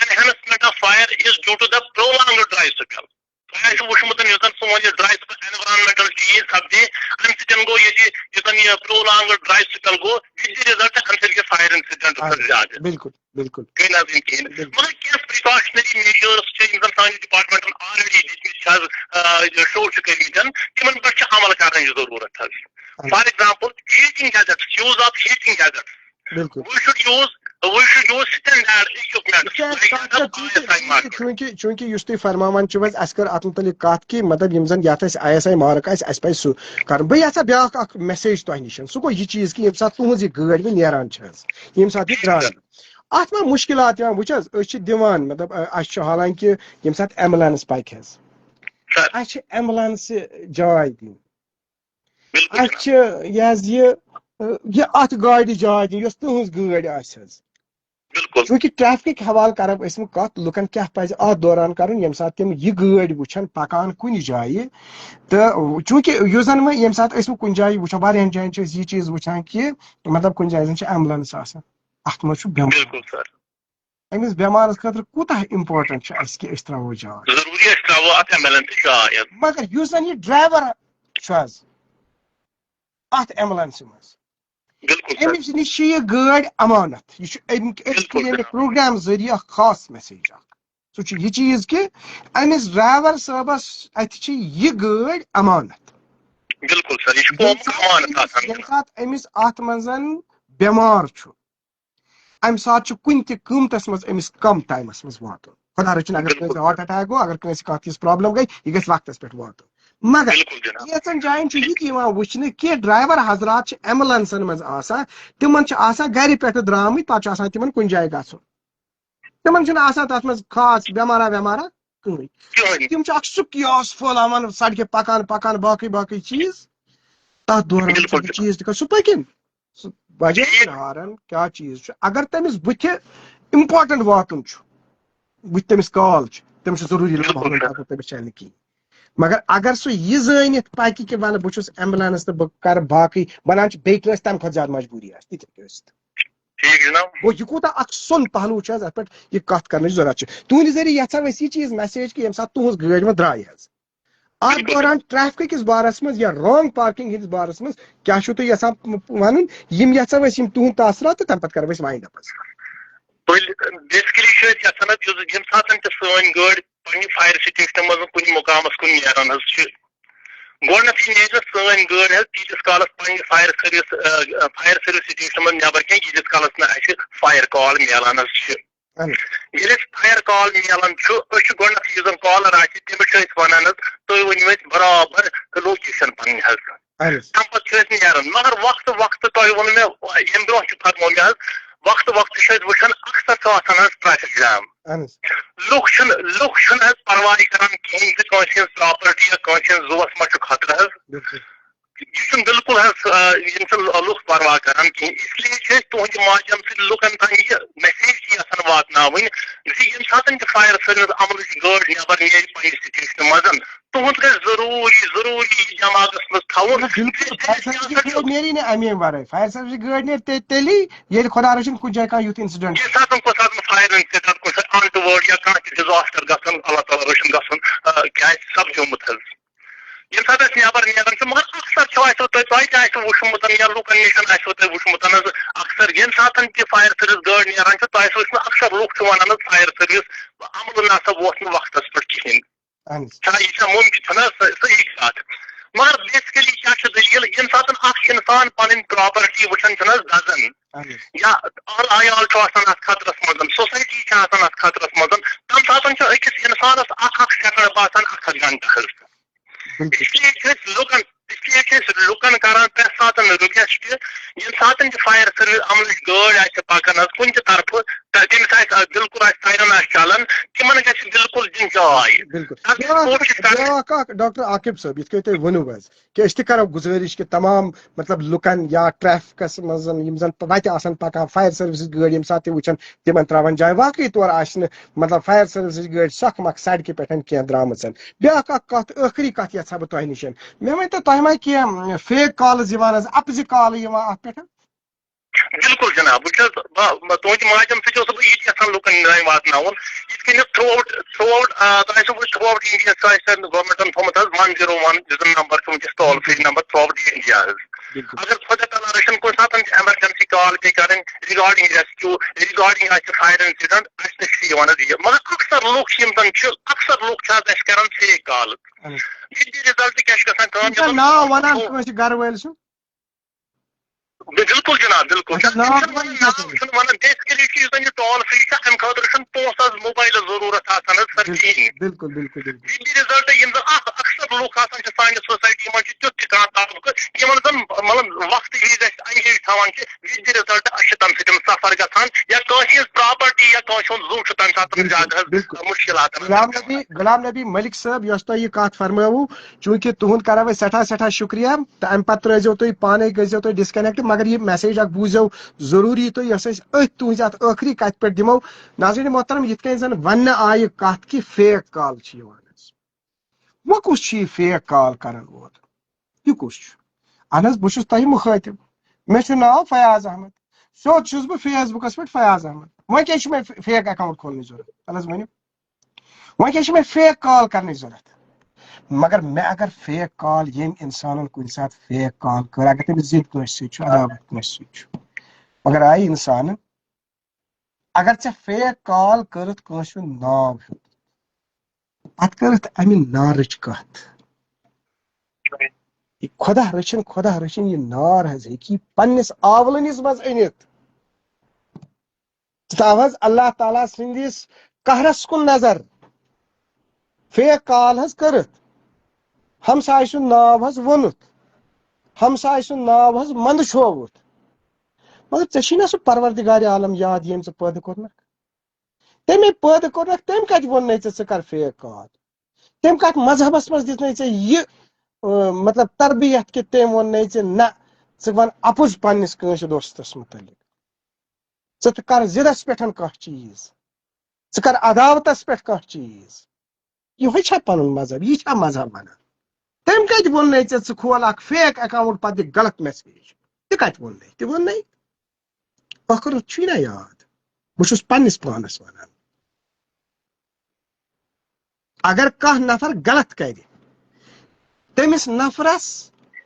enhancement of fire is due to the prolonged dry spell تۄہہِ آسہِ وٕچھمُت یُس زن سون یہِ ڈراے سپیل اینوارانمنٹل چینج سپدے امہِ سۭتۍ گوٚو ییٚتہِ یُس زن یہِ پرولانگڈ ڈراے سپیل گوٚو وِد دِ رِزلٹ امہِ سۭتۍ گٔے فایر انسیڈنٹ زیادٕ بالکل گٔے نہٕ حظ یِم کِہیٖنۍ مگر کینٛہہ پرٛکاشنری میجٲرٕس چھِ یِم زن سانہِ ڈپارٹمنٹن آلریڈی دِتمٕتۍ چھِ حظ شو چھِ کٔرمٕتۍ تِمن پٮ۪ٹھ چھِ عمل کرنٕچ ضروٗرت حظ for example heating gadgets use of heating gadgets we should use standard equipment چوٗنٛکہِ یُس تُہۍ فرماوان چھِو حظ اَسہِ کٔر اَتھ مُتعلِق کَتھ کہِ مطلب یِم زَن یَتھ اَسہِ ISI مارک آسہِ اَسہِ پَزِ سُہ کَرُن بہٕ یَژھا بیٛاکھ اکھ میسیج تۄہہِ نِش سُہ گوٚو یہِ چیٖز کہِ ییٚمہِ ساتہٕ تُہٕنٛز یہِ گٲڑۍ وۄنۍ نیران چھِ حظ ییٚمہِ ساتہٕ یہِ درٛاے اَتھ ما مُشکِلات یِوان وٕچھ حظ أسۍ چھِ دِوان مطلب اَسہِ چھُ حالانکہِ ییٚمہِ ساتہٕ ایمبولینس پَکہِ حظ اَسہِ چھِ ایمبولینسہِ جاے دِنۍ اَسہِ چھِ یہِ حظ یہِ اَتھ گاڑِ جاے دِنۍ یۄس تُہٕنٛز گٲڑۍ آسہِ حظ چوٗنٛکہِ ٹریفکٕکۍ حوالہٕ کرو أسۍ وۄنۍ کَتھ لُکن کیاہ پَزِ اَتھ دوران کَرُن ییٚمہِ ساتہٕ تِم یہِ گٲڑۍ وٕچھن پَکان کُنہِ جایہِ تہٕ چوٗنٛکہِ یُس زن وۄنۍ ییٚمہِ ساتہٕ أسۍ وۄنۍ کُنہِ جایہِ وٕچھو واریاہن جاین چھِ أسۍ یہِ چیٖز وٕچھان کہِ مطلب کُنہِ جایہِ زن چھِ ایمبولینس آسان اَتھ منٛز چھُ بٮ۪مار أمِس بٮ۪مارَس خٲطرٕ کوٗتاہ اِمپاٹنٹ چھُ اَسہِ کہِ أسۍ تراوو جاے مگر یُس زن یہِ ڈرایور چھُ حظ اَتھ ایمبولینسہِ منٛز أمِس نِش چھِ یہِ گٲڑۍ امانت یہِ چھُ أمۍ پروگرام ذٔریعہٕ اکھ خاص میسیج اکھ سُہ چھُ یہِ چیٖز کہِ أمِس ڈرایور صٲبس اَتہِ چھِ یہِ گٲڑۍ امانت ییٚمہِ ساتہٕ أمِس اَتھ منٛز بٮ۪مار چھُ اَمہِ ساتہٕ چھُ کُنہِ تہِ قۭمتس منٛز أمِس کم ٹایمس منٛز واتُن خۄدا رٔچھِنۍ اگر کٲنٛسہِ ہارٹ اٹیک گوٚو اگر کٲنٛسہِ کانٛہہ تِژھ پرابلم گٔے یہِ گژھِ وقتس پٮ۪ٹھ واتُن مگر کینٛژن جاین چھُ یہِ تہِ یِوان وٕچھنہٕ کہِ ڈرایور حضرات چھِ ایمبولینسن منٛز آسان تِمن چھِ آسان گرِ پٮ۪ٹھٕ درامٕتۍ پتہٕ چھُ آسان تِمن کُنہِ جایہِ گژھُن تِمن چھُنہٕ آسان تتھ منٛز خاص بٮ۪مارا وٮ۪مارا کٕہٕنۍ تِم چھِ اکھ سُہ کیاس پھٲلاوان سڑکہِ پکان باقٕے چیٖز تتھ دوران چیٖز تہِ کر سُہ پٔکِن سُہ بجے ہارن کیاہ چیٖز چھُ اگر تٔمِس بٕتھِ اِمپاٹنٹ واتُن چھُ بٕتھِ تٔمِس کال چھِ تٔمِس چھُ ضروٗری تٔمِس چلہِ نہٕ کِہیٖنۍ مگر اگر سُہ یہِ زٲنِتھ پکہِ کہِ وَنہٕ بہٕ چھُس ایمبولینس تہٕ بہٕ کرٕ باقٕے بنان چھِ بیٚیہِ کٲنٛسہِ تَمہِ کھۄتہٕ زیادٕ مجبوٗری آسہِ تِتھے کٔنۍ ٲسۍ گوٚو یہِ کوٗتاہ اکھ سۄن پہلوٗ چھُ حظ اَتھ پٮ۪ٹھ یہِ کتھ کرنٕچ ضروٗرت چھِ تُہنٛدِ ذٔریعہٕ یژھو أسۍ یہِ چیٖز میسیج کہِ ییٚمہِ ساتہٕ تُہٕنٛز گٲڑۍ وۄنۍ درٛاے حظ اَتھ دوران ٹریفکہٕ کِس بارس منٛز یا رانگ پارکنگ ہٕنٛدِس بارس منٛز کیاہ چھُو تُہۍ یژھان وَنُن یِم یژھو أسۍ یِم تُہُنٛد تاثرات تہٕ تَمہِ پتہٕ کرو أسۍ وایِنڈ اپ حظ بیسکلی چھِ أسۍ یژھان حظ ییٚمہِ ساتہٕ تہِ سٲنۍ گٲڑۍ پننہِ فایر سٹیشنہٕ منٛز کُنہِ مُقامس کُن نیران حظ چھِ گۄڈنیتھٕے نیرِ نہٕ سٲنۍ گٲڑۍ حظ تیٖتِس کالس پننہِ فایر سٔروِس سٹیشنہٕ منٛز نیبر کینٛہہ ییٖتِس کالس نہٕ اَسہِ فایر کال میلان حظ چھِ ییٚلہِ اَسہِ فایر کال میلان چھُ أسۍ چھِ گۄڈنیتھٕے یُس زن کالر آسہِ تٔمِس چھِ أسۍ ونان حظ تُہۍ ؤنِو اَسہِ برابر لوکیشن پنٕنۍ حظ تمہِ پتہٕ چھِ أسۍ نیران مگر وقتہٕ تۄہہِ ووٚنوٕ مےٚ ییٚمہِ برونٛہہ چھُ فرمو مےٚ حظ وقتہٕ چھِ أسۍ وٕچھان اکثر چھُ آسان حظ ٹریفک جام لُکھ چھِنہٕ حظ پرواے کران کِہیٖنۍ تہِ کٲنٛسہِ ہٕنٛز پراپرٹی یا کٲنٛسہِ ہٕنٛز زُوَس ما چھُ خطرٕ حظ یہِ چھُنہٕ بالکُل حظ یِم چھِنہٕ لُکھ پرواہ کران کِہیٖنۍ اس لیے چھِ أسۍ تُہنٛدِ مادھیم سۭتۍ لُکن تام یہِ میسیج تہِ یژھان واتناوٕنۍ زِ ییٚمہِ ساتہٕ تہِ فایر سٔروِس عملٕچ گٲڑۍ نیبر نیرِ پننہِ سٹیشنہٕ منٛز تُہُنٛد گژھِ ضروٗری دٮ۪ماغس منٛز تھاوُن نیری نہٕ اَمے ورٲے فایر سٔروِسٕچ گٲڑۍ نیرِ تیٚلی ییٚلہِ خۄدا رٔچھِنۍ کُنہِ جایہِ کانٛہہ یُتھ اِنسِڈنٹ ییٚمہِ ساتہٕ فایر اِنسِڈنٹ کُنہِ ساتہٕ اَنٹوٲرڈ یا کانٛہہ تہِ ڈِزاسٹر گژھان اللہ تعالیٰ رٔچھِنۍ گژھُن کیٛاہ آسہِ سپدیومُت حظ ییٚمہِ ساتہٕ أسۍ نیبر نیران چھِ مگر اکثر چھُ آسیو تۄہہِ تہِ آسیو وٕچھمُت یا لُکن نِش آسیو تۄہہِ وٕچھمُت حظ اکثر ییٚمہِ ساتہٕ تہِ فایر سٔروِس گٲڑۍ نیران چھِ تۄہہِ وٕچھمُت اکثر لُکھ چھِ ونان حظ فایر سٔروِس عملہٕ نسا ووت نہٕ وقتس پٮ۪ٹھ کِہیٖنۍ یہِ چھا مُمکِن چھُنہ صحیح کتھ مگر بیسکلی کیاہ چھِ دٔلیٖل ییٚمہِ ساتہٕ اکھ اِنسان پنٕنۍ پراپرٹی وٕچھان چھُنہ حظ دزان یا عیال چھُ آسان اتھ خطرس منٛز سوسایٹی چھِ آسان اتھ خطرس منٛز تمہِ ساتہٕ چھُ أکِس انسانس اکھ سیکنڈ باسان 1 گنٹہٕ حظ اس لیے چھِ أسۍ لُکن کران پرٛٮ۪تھ ساتہٕ رِکویسٹ ییٚمہِ ساتہٕ تہِ فایر سٔروِس عملٕچ گٲڑۍ آسہِ پکان حظ کُنہِ تہِ طرفہٕ تٔمِس آسہِ بِلکُل آسہِ سایرن آسہِ چلان تِمن گژھِ بِلکُل دِنۍ جاے. بالکل ڈاکٹر عاقب صٲب یِتھ کٔنۍ تُہۍ ؤنِو حظ کہِ أسۍ تہِ کرو گُزٲرِش کہِ تمام مطلب لُکن یا ٹریفکس منٛز یِم زن وتہِ آسن پکان فایر سٔروِسز گٲڑۍ ییٚمہِ ساتہٕ تہِ وٕچھن تِمن تراون جاے واقعی طور آسہِ نہٕ مطلب فایر سٔروِسٕچ گٲڑۍ سۄکھ مکھ سڑکہِ پٮ۪ٹھ کینٛہہ درامٕژ. بیاکھ اکھ کتھ ٲخری کتھ یژھا بہٕ تۄہہِ نِش مےٚ ؤنۍتو تۄہہِ ما کینٛہہ فیک کالز یِوان حظ اپزِ کالہٕ یِوان اتھ پٮ۪ٹھ؟ بالکل جناب بہٕ چھُس تُہنٛدِ ماجم سۭتۍ اوسُس بہٕ یہِ تہِ یژھان لُکن تام واتناوُن یِتھ کٔنۍ تھرٛوٗ آوُٹ تۄہہِ آسِوٕ تھرٛوٗ آوُٹ انڈیا آسہِ گورمنٹن تھوٚمُت حظ 101 یُس زن نمبر چھُ وٕنکیٚس toll free number throughout India حظ. اگر خۄدا تعالیٰ رٔچھِنۍ کُنہِ ساتہٕ چھِ ایمرجنسی کال پیٚیہِ کَرٕنۍ رِگاڈِنگ ریسکیوٗ رِگاڈِنگ آسہِ فایر انسیڈنٹ اَسہِ نِش چھِ یِوان حظ یہِ مگر اکثر لُکھ چھِ یِم زن چھِ اکثر لُکھ چھِ حظ اَسہِ کران فیک کال یہِ رِزلٹ کیاہ چھُ گژھان کٲم ناو وَنان کٲنٛسہِ گرٕ وٲلۍ چھُ بالکل جناب بالکل ونان بیسکلی چھُ یُس زن یہِ ٹول فرٛی چھُ امہِ خٲطرٕ چھُنہٕ پونٛسہٕ حظ موبایلس ضروٗرت آسان حظ سر کِہیٖنۍ. بالکل بالکل رِزلٹ یِم زن اکثر لُکھ آسان چھِ سانہِ سوسایٹی منٛز چھُ تیُتھ تہِ کانٛہہ تعلقہٕ یِمن زن مطلب وقتہٕ وِزِ اَسہِ انگیج تھاوان چھِ وِد رِزلٹ أسۍ چھِ تمہِ سۭتۍ سفر گژھان یا کٲنٛسہِ ہٕنٛز پراپرٹی یا کٲنٛسہِ ہُنٛد زُو چھُ تمہِ ساتہٕ زیادٕ حظ مُشکلات. غلام نبی ملک صٲب یۄس تۄہہِ یہِ کتھ فرمٲوٕ چوٗنٛکہِ تُہُنٛد کرو أسۍ سٮ۪ٹھاہ سٮ۪ٹھاہ شُکریہ تہٕ امہِ پتہٕ ترٲزیو تُہۍ پانے گٔژھزیو تُہۍ ڈسکنیکٹ مگر یہِ میسیج اکھ بوٗزیو ضروٗری تُہۍ یۄس أسۍ أتھۍ تُہنٛزِ اتھ ٲخری کتھِ پٮ۪ٹھ دِمو. ناظریٖن محترم یِتھ کٔنۍ زن وننہٕ آیہِ کتھ کہِ فیک کال چھِ یِوان حظ وۄنۍ کُس چھُ یہِ فیک کال کران وول یہِ کُس چھُ؟ اہن حظ بہٕ چھُس تۄہہِ مُخٲطِب مےٚ چھُ ناو فیاض احمد سیوٚد چھُس بہٕ فیس بُکس پٮ۪ٹھ فیاض احمد وۄنۍ کیٛاہ چھُ مےٚ فیک اکاونٹ کھولنٕچ ضروٗرت تل حظ ؤنِو وۄنۍ کیٛاہ چھِ مےٚ فیک کال کرنٕچ ضروٗرت مگر مےٚ اگر فیک کال ییٚمۍ انسانن کُنہِ ساتہٕ فیک کال کٔر اگر تٔمِس زِد کٲنٛسہِ سۭتۍ چھُ عداوت کٲنٛسہِ سۭتۍ چھُ مگر آیہِ انسانن اگر ژےٚ فیک کال کٔرٕتھ کٲنٛسہِ ہُنٛد ناو ہیوٚت پتہٕ کٔرٕتھ امہِ نارٕچ کتھ یہِ خۄدا رٔچھِنۍ یہِ نار حظ ہیٚکہِ یہِ پننِس آولٕنِس منٛز أنِتھ ژٕ تھاو حظ اللہ تعالیٰ سٕنٛدِس قہرس کُن نظر فیک کال حظ کٔرٕتھ ہمساے سُنٛد ناو حظ ووٚنُتھ ہمساے سُنٛد ناو حظ منٛدچھووُتھ مگر ژےٚ چھی نا سُہ پروردگارِ عالم یاد ییٚمۍ ژٕ پٲدٕ کوٚرنکھ تٔمۍ پٲدٕ کوٚرنکھ تٔمۍ کتہِ ووٚننے ژٕ کر فیک کال تٔمۍ کتھ مذہبس منٛز دِژنے ژےٚ یہِ مطلب تربیت کہِ تٔمۍ ووٚننے ژےٚ نہ ژٕ ون اپُز پننِس کٲنٛسہِ دوستس مُتعلق ژٕ کر ضِدس پٮ۪ٹھ کانٛہہ چیٖز ژٕ کر عداوتس پٮ۪ٹھ کانٛہہ چیٖز یِہوے چھا پنُن مذہب یہِ چھا مذہب ونان تٔمۍ کتہِ ووٚننے ژےٚ ژٕ کھول اکھ فیک اکاونٹ پتہٕ دِ غلط میسیج تہِ کتہِ ووٚننے تہِ ووٚننے ٲخٕر چھُے نا یاد بہٕ چھُس پننِس پانس ونان اگر کانٛہہ نفر غلط کرِ تٔمِس نفرس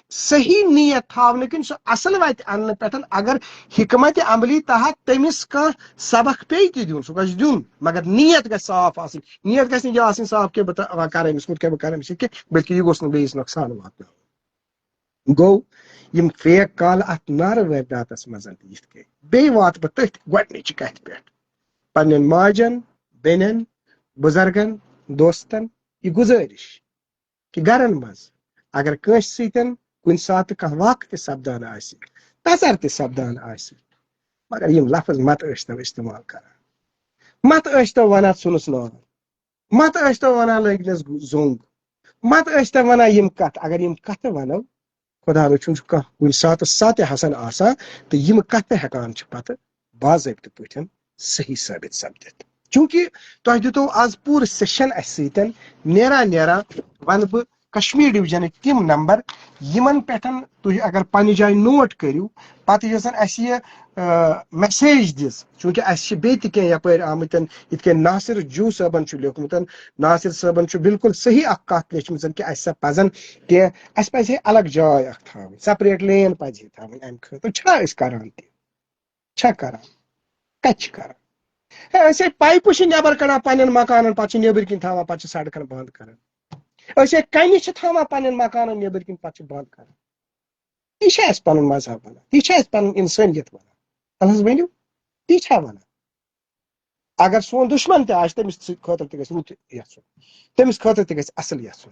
صحیح نیت تھاونہٕ کِنۍ سُہ اصل وتہِ اننہٕ پٮ۪ٹھ اگر حکمت عملی تحت تٔمِس کانٛہہ سبق پیٚیہِ تہِ دیُن سُہ گژھِ دیُن مگر نیت گژھِ صاف آسٕنۍ نیت گژھِ نہٕ یہِ آسٕنۍ صاف کہِ بہٕ کرٕ أمِس کُن کینٛہہ بہٕ کرٕ أمِس سۭتۍ کینٛہہ بٔلکہِ یہِ گوٚژھ نہٕ بیٚیِس نۄقصان واتناوُن گوٚو یِم فیک کالہٕ اتھ نارٕ وٲرۍداتس منٛز تہِ یِتھ کٔنۍ بیٚیہِ واتہٕ بہٕ تٔتھۍ گۄڈنِچہِ کتھِ پٮ۪ٹھ پننٮ۪ن ماجن بیٚنٮ۪ن بُزرگن دوستن یہِ گُزٲرِش کہِ گرن منٛز اگر کٲنٛسہِ سۭتۍ کُنہِ ساتہٕ کانٛہہ واقعہٕ تہِ سپدان آسہِ تژر تہِ سپدان آسہِ مگر یِم لفظ مت ٲسۍتو استعمال کران مت ٲسۍتو ونان ژھُنُس نار مت ٲسۍتو ونان لٲگنس زوٚنگ مت ٲسۍتو ونان یِم کتھ اگر یِم کتھٕ ونو خۄدا رٔچھُن چھُ کانٛہہ کُنہِ ساتہٕ ساتہِ حسن آسان تہٕ یِم کتھٕ ہٮ۪کان چھِ پتہٕ باضٲبطہٕ پٲٹھۍ صحیح ثٲبت سپدِتھ چوٗنٛکہِ تۄہہِ دِتو آز پوٗرٕ سیشن اسہِ سۭتۍ نیران ونہٕ بہٕ کشمیٖر ڈِوجنٕکۍ تِم نمبر یِمن پٮ۪ٹھ تُہۍ اگر پننہِ جایہِ نوٹ کٔرِو پتہٕ یۄس زن اسہِ یہِ میسیج دِژ چوٗنٛکہِ اسہِ چھِ بیٚیہِ تہِ کینٛہہ یپٲرۍ آمٕتۍ یِتھ کٔنۍ ناصر جوٗ صٲبن چھُ لیوکھمُت ناصر صٲبن چھُ بالکُل صحیح اکھ کتھ لیچھمٕژ کہِ اسہِ سا پزن کہِ اسہِ پزِ ہے الگ جاے اکھ تھاوٕنۍ سپریٹ لین پزِ ہے تھاوٕنۍ امہِ خٲطرٕ چھا أسۍ کران تہِ چھا کران کتہِ چھِ کران أسۍ ہے پایپہٕ چھِ نٮ۪بر کڑان پننٮ۪ن مکانن پتہٕ چھِ نیبرۍ کِنۍ تھاوان پتہٕ چھِ سڑکن بنٛد کران أسۍ ہے کنہِ چھِ تھاوان پننٮ۪ن مکانن نیبرۍ کِنۍ پتہٕ چھِ بنٛد کران یہِ چھا اسہِ پنُن مذہب ونان یہِ چھا اسہِ پنُن انسٲنیت ونان تہنٛز ؤنِو تی چھا ونان اگر سون دُشمن تہِ آسہِ تٔمِس خٲطرٕ تہِ گژھِ رُت یژھُن تٔمِس خٲطرٕ تہِ گژھِ اصل یژھُن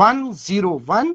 101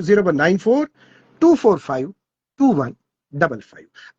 0194 245 2155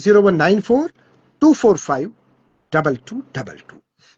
0194 245 2222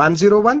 101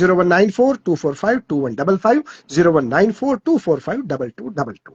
0194 245 2155 0194 245 2222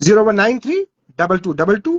0193 2222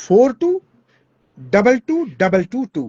422222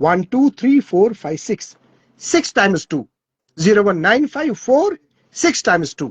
1 2 3 4 5 6 times 2 01954 6 times 2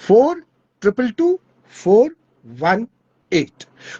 4 222 418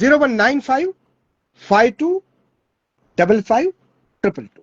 0195 52 55 222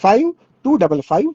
52 55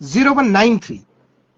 0193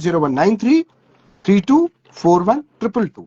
0193 324122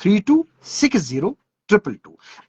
3260 222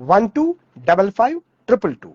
1255 222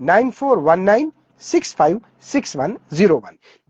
9419 656101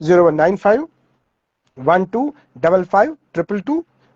0195 1255 222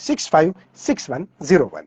656101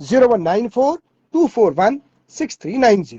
0194 241 6390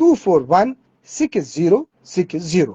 241 6060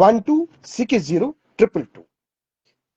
1260 222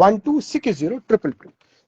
1260 222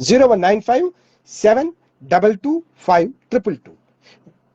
0195 722 5222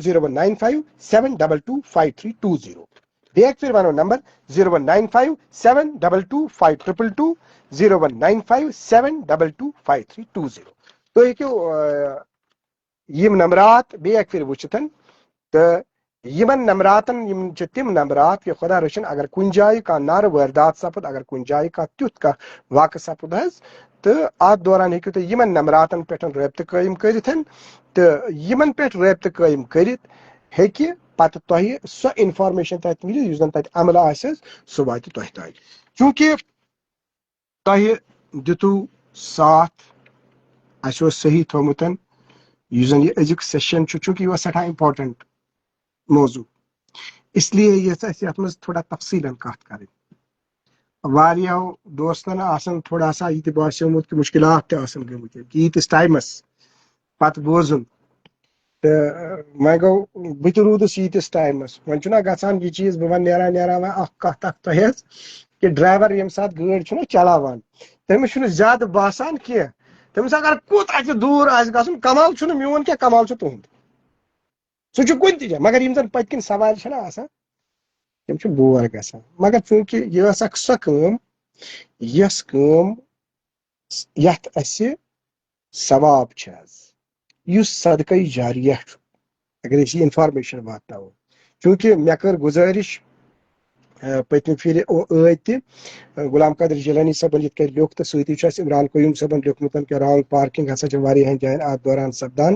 0195 722 5320 بیک پھر ونو نمبر 01957225222 01957225320 تو ہیکو یم نمبرات بیک پھر وچتن تو یمن نمبراتن یم چھ تم نمبرات کہ خدا رچن اگر کن جائے کا نار واردات سپد اگر کن جائے کا تیت کا واقع سپد حظ تو ات دوران ہیکو تو یمن نمبراتن پہ رابطہ قائم کرتن تو یمن پہ رابطہ قائم کرت ہیکہ پتہ تہ سو انفارمیشن تت مل اس زن تت عمل آس سہ وات تہ تام چونکہ تہ دتو ساتھ اس صحیح تھومتن اس زن یہ ازیک سیشن چونکہ یہ سٹھا امپارٹنٹ موضوع اس لیے یہ ات مز تھوڑا تفصیل کت کر واریاہو دوستن آسان تھوڑا سا یہ باسیومت کہ مشکلات تہ گمت یتس ٹائمس پتہ بوزن تو وے گو بت رودس یتس ٹائمس وۄنۍ چھُنہ گژھان یہ چیز بہ ون نیران نیران وۄنۍ اکھ کتھ اکھ تۄہہِ حظ کہ ڈرائیور یم سات گٲڑۍ چھُنہ چلاوان تٔمِس چھُنہٕ زیادٕ باسان کینٛہہ تٔمِس اگر کوٗتاہ تہِ دوٗر آسہِ گژھُن کمال چھُنہٕ میون کینٛہہ کمال چھُ تُہُنٛد سُہ چھُ کُنہِ تہِ جایہِ مگر یِم زن پٔتۍ کِنۍ سوارِ چھِنہ آسان تِم چھِ بور گژھان مگر چوٗنٛکہِ یہِ ٲس اکھ سۄ کٲم یۄس کٲم یتھ اسہِ ثواب چھِ حظ یُس صدقے جاریہ چھُ اگر أسۍ یہِ انفارمیشن واتناوو چوٗنٛکہِ مےٚ کٔر گُزٲرِش پٔتمہِ پھِرِ ٲدۍ تہِ غلام قادر جیلانی صٲبن یِتھ کٔنۍ لیوٚکھ تہٕ سۭتی چھُ اَسہِ عمران قیوٗم صٲبن لیوٚکھمُت کہ رانگ پارکنگ ہسا چھِ واریاہن جاین اتھ دوران سپدان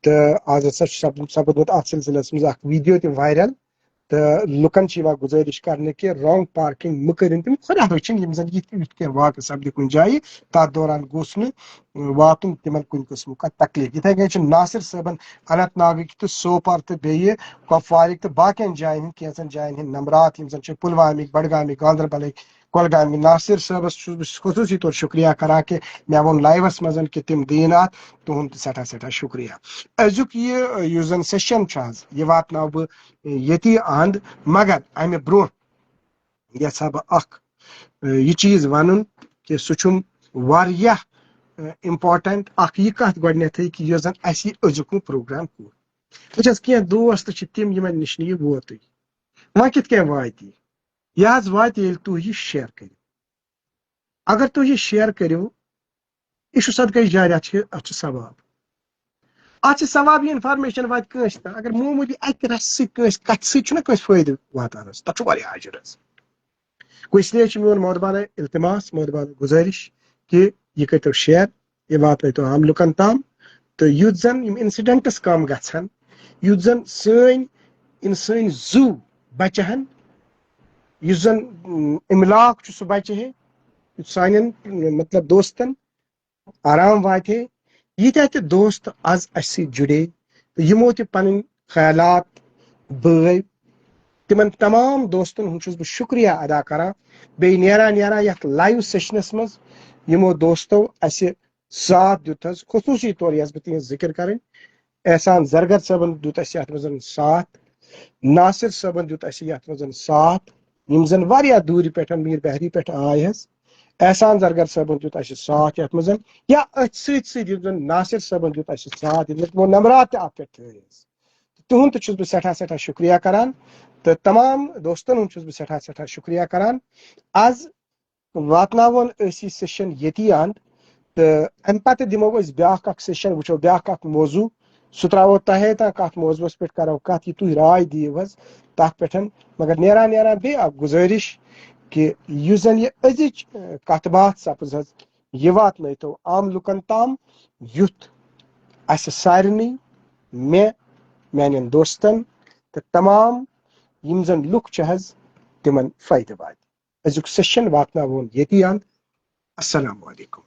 تہٕ آز ہسا چھُ سپدمُت اتھ سلسلس منٛز اکھ ویڈیو تہِ وائرل تو لکن گزارش کرنے کہ رانگ پارکنگ مہ کرن تم خدا رچن یم زن یت واقع سپدِ کن جائے تر دوران گوس واتن تمن کن قسم کا تکلیف اتھے کن ناصر صٲبن اننت ناگک تو سوپور تو بیٚیہِ کپوارک تو باقین جائن ہند کینژن جائن ہند نمبرات یم زن پلوامک بڈگامک گاندربلک کۄلگامہِ ناصر صٲبس چھُس بہٕ خصوٗصی طور شُکریہ کران کہ مےٚ ووٚن لایوس منٛز کہ تِم دِن اتھ تُہُنٛد تہِ سٮ۪ٹھاہ سٮ۪ٹھاہ شُکریہ أزیُک یُس زن سیشن چھُ حظ یہِ واتناو بہٕ ییٚتی اند مگر امہِ برونٛہہ یژھا بہٕ اکھ یہِ چیٖز ونُن کہ سُہ چھُم واریاہ امپارٹنٹ اکھ یہِ کتھ گۄڈنیتھٕے کہ یۄس زن اسہِ یہِ أزیُک پروگرام کوٚر وٕچھ کینٛہہ دوست چھِ تِم یِمن نِش نہٕ یہِ ووتٕے وۄنۍ کِتھ کٔنۍ واتہِ یہِ حظ واتہِ ییٚلہِ تُہۍ یہِ شیر کٔرِو اگر تُہۍ یہِ شیر کٔرِو یہِ چھُ صدقے جاریہ چھِ اتھ چھُ ثواب اتھ چھِ ثواب یہِ انفارمیشن واتہِ کٲنٛسہِ تام اگر معموٗلی اکہِ رسہِ سۭتۍ کٲنٛسہِ کتھِ سۭتۍ چھُنہ کٲنٛسہِ فٲیدٕ واتان حظ تتھ چھُ واریاہ اجر حظ گوٚو اس لیے چھُ میون مودبانہ التماس مودبانہ گُزٲرِش کہ یہِ کٔرۍتو شیر یہِ واتنٲیتو عام لُکن تام تہٕ یُتھ زن یِم انسیڈنٹس کم گژھن یُتھ زن سٲنۍ زُو بچہِ ہن یُس زن املاک چھُ سُہ بچہِ ہے یُتھ سانٮ۪ن مطلب دوستن آرام واتہِ ہے ییٖتیٛاہ تہِ دوست آز اسہِ سۭتۍ جُڑے تہٕ یِمو تہِ پنٕنۍ خیالات بٲوۍ تِمن تمام دوستن ہُنٛد چھُس بہٕ شُکریہ ادا کران بیٚیہِ نیران یتھ لایو سیشنس منٛز یِمو دوستو اسہِ ساتھ دیُت حظ خصوٗصی طور یژھٕ بہٕ تِہنٛز ذِکر کرٕنۍ احسان زرگر صٲبن دیُت اسہِ یتھ منٛز ساتھ ناصر صٲبن دیُت اسہِ یتھ منٛز ساتھ یم زن واریاہ دوٗرِ پٮ۪ٹھ میٖر بہری پٮ۪ٹھ آے حظ احسان زرگر صٲبن دیُت اسہِ ساتھ یتھ منٛز یا أتھۍ سۭتۍ سۭتۍ یِم زن ناصر صٲبن دیُت اسہِ ساتھ یِم تِمو نمبرات تہِ اتھ پٮ۪ٹھ تھٲے حظ تُہُنٛد تہِ چھُس بہٕ سٮ۪ٹھاہ سٮ۪ٹھاہ شُکریہ کران تہٕ تمام دوستن ہُنٛد چھُس بہٕ سٮ۪ٹھاہ سٮ۪ٹھاہ شُکریہ کران آز واتناوون أسۍ یہِ سیشن ییٚتی اند تہٕ امہِ پتہٕ دِمو أسۍ بیاکھ اکھ سیشن وٕچھو بیاکھ اکھ موضوع سُہ تراوو تۄہے تام کتھ موضوعس پٮ۪ٹھ کرو کتھ یہِ تُہۍ راے دِیِو حظ تتھ پٮ۪ٹھ مگر نیران بیٚیہِ اکھ گُزٲرِش کہ یُس زن یہِ أزِچ کتھ باتھ سپٕز حظ یہِ واتنٲیتو عام لُکن تام یُتھ اسہِ سارنٕے مےٚ میانٮ۪ن دوستن تہٕ تمام یِم زن لُکھ چھِ حظ تِمن فٲیدٕ واتہِ أزیُک سیشن واتناوون ییٚتی اند السلام علیکم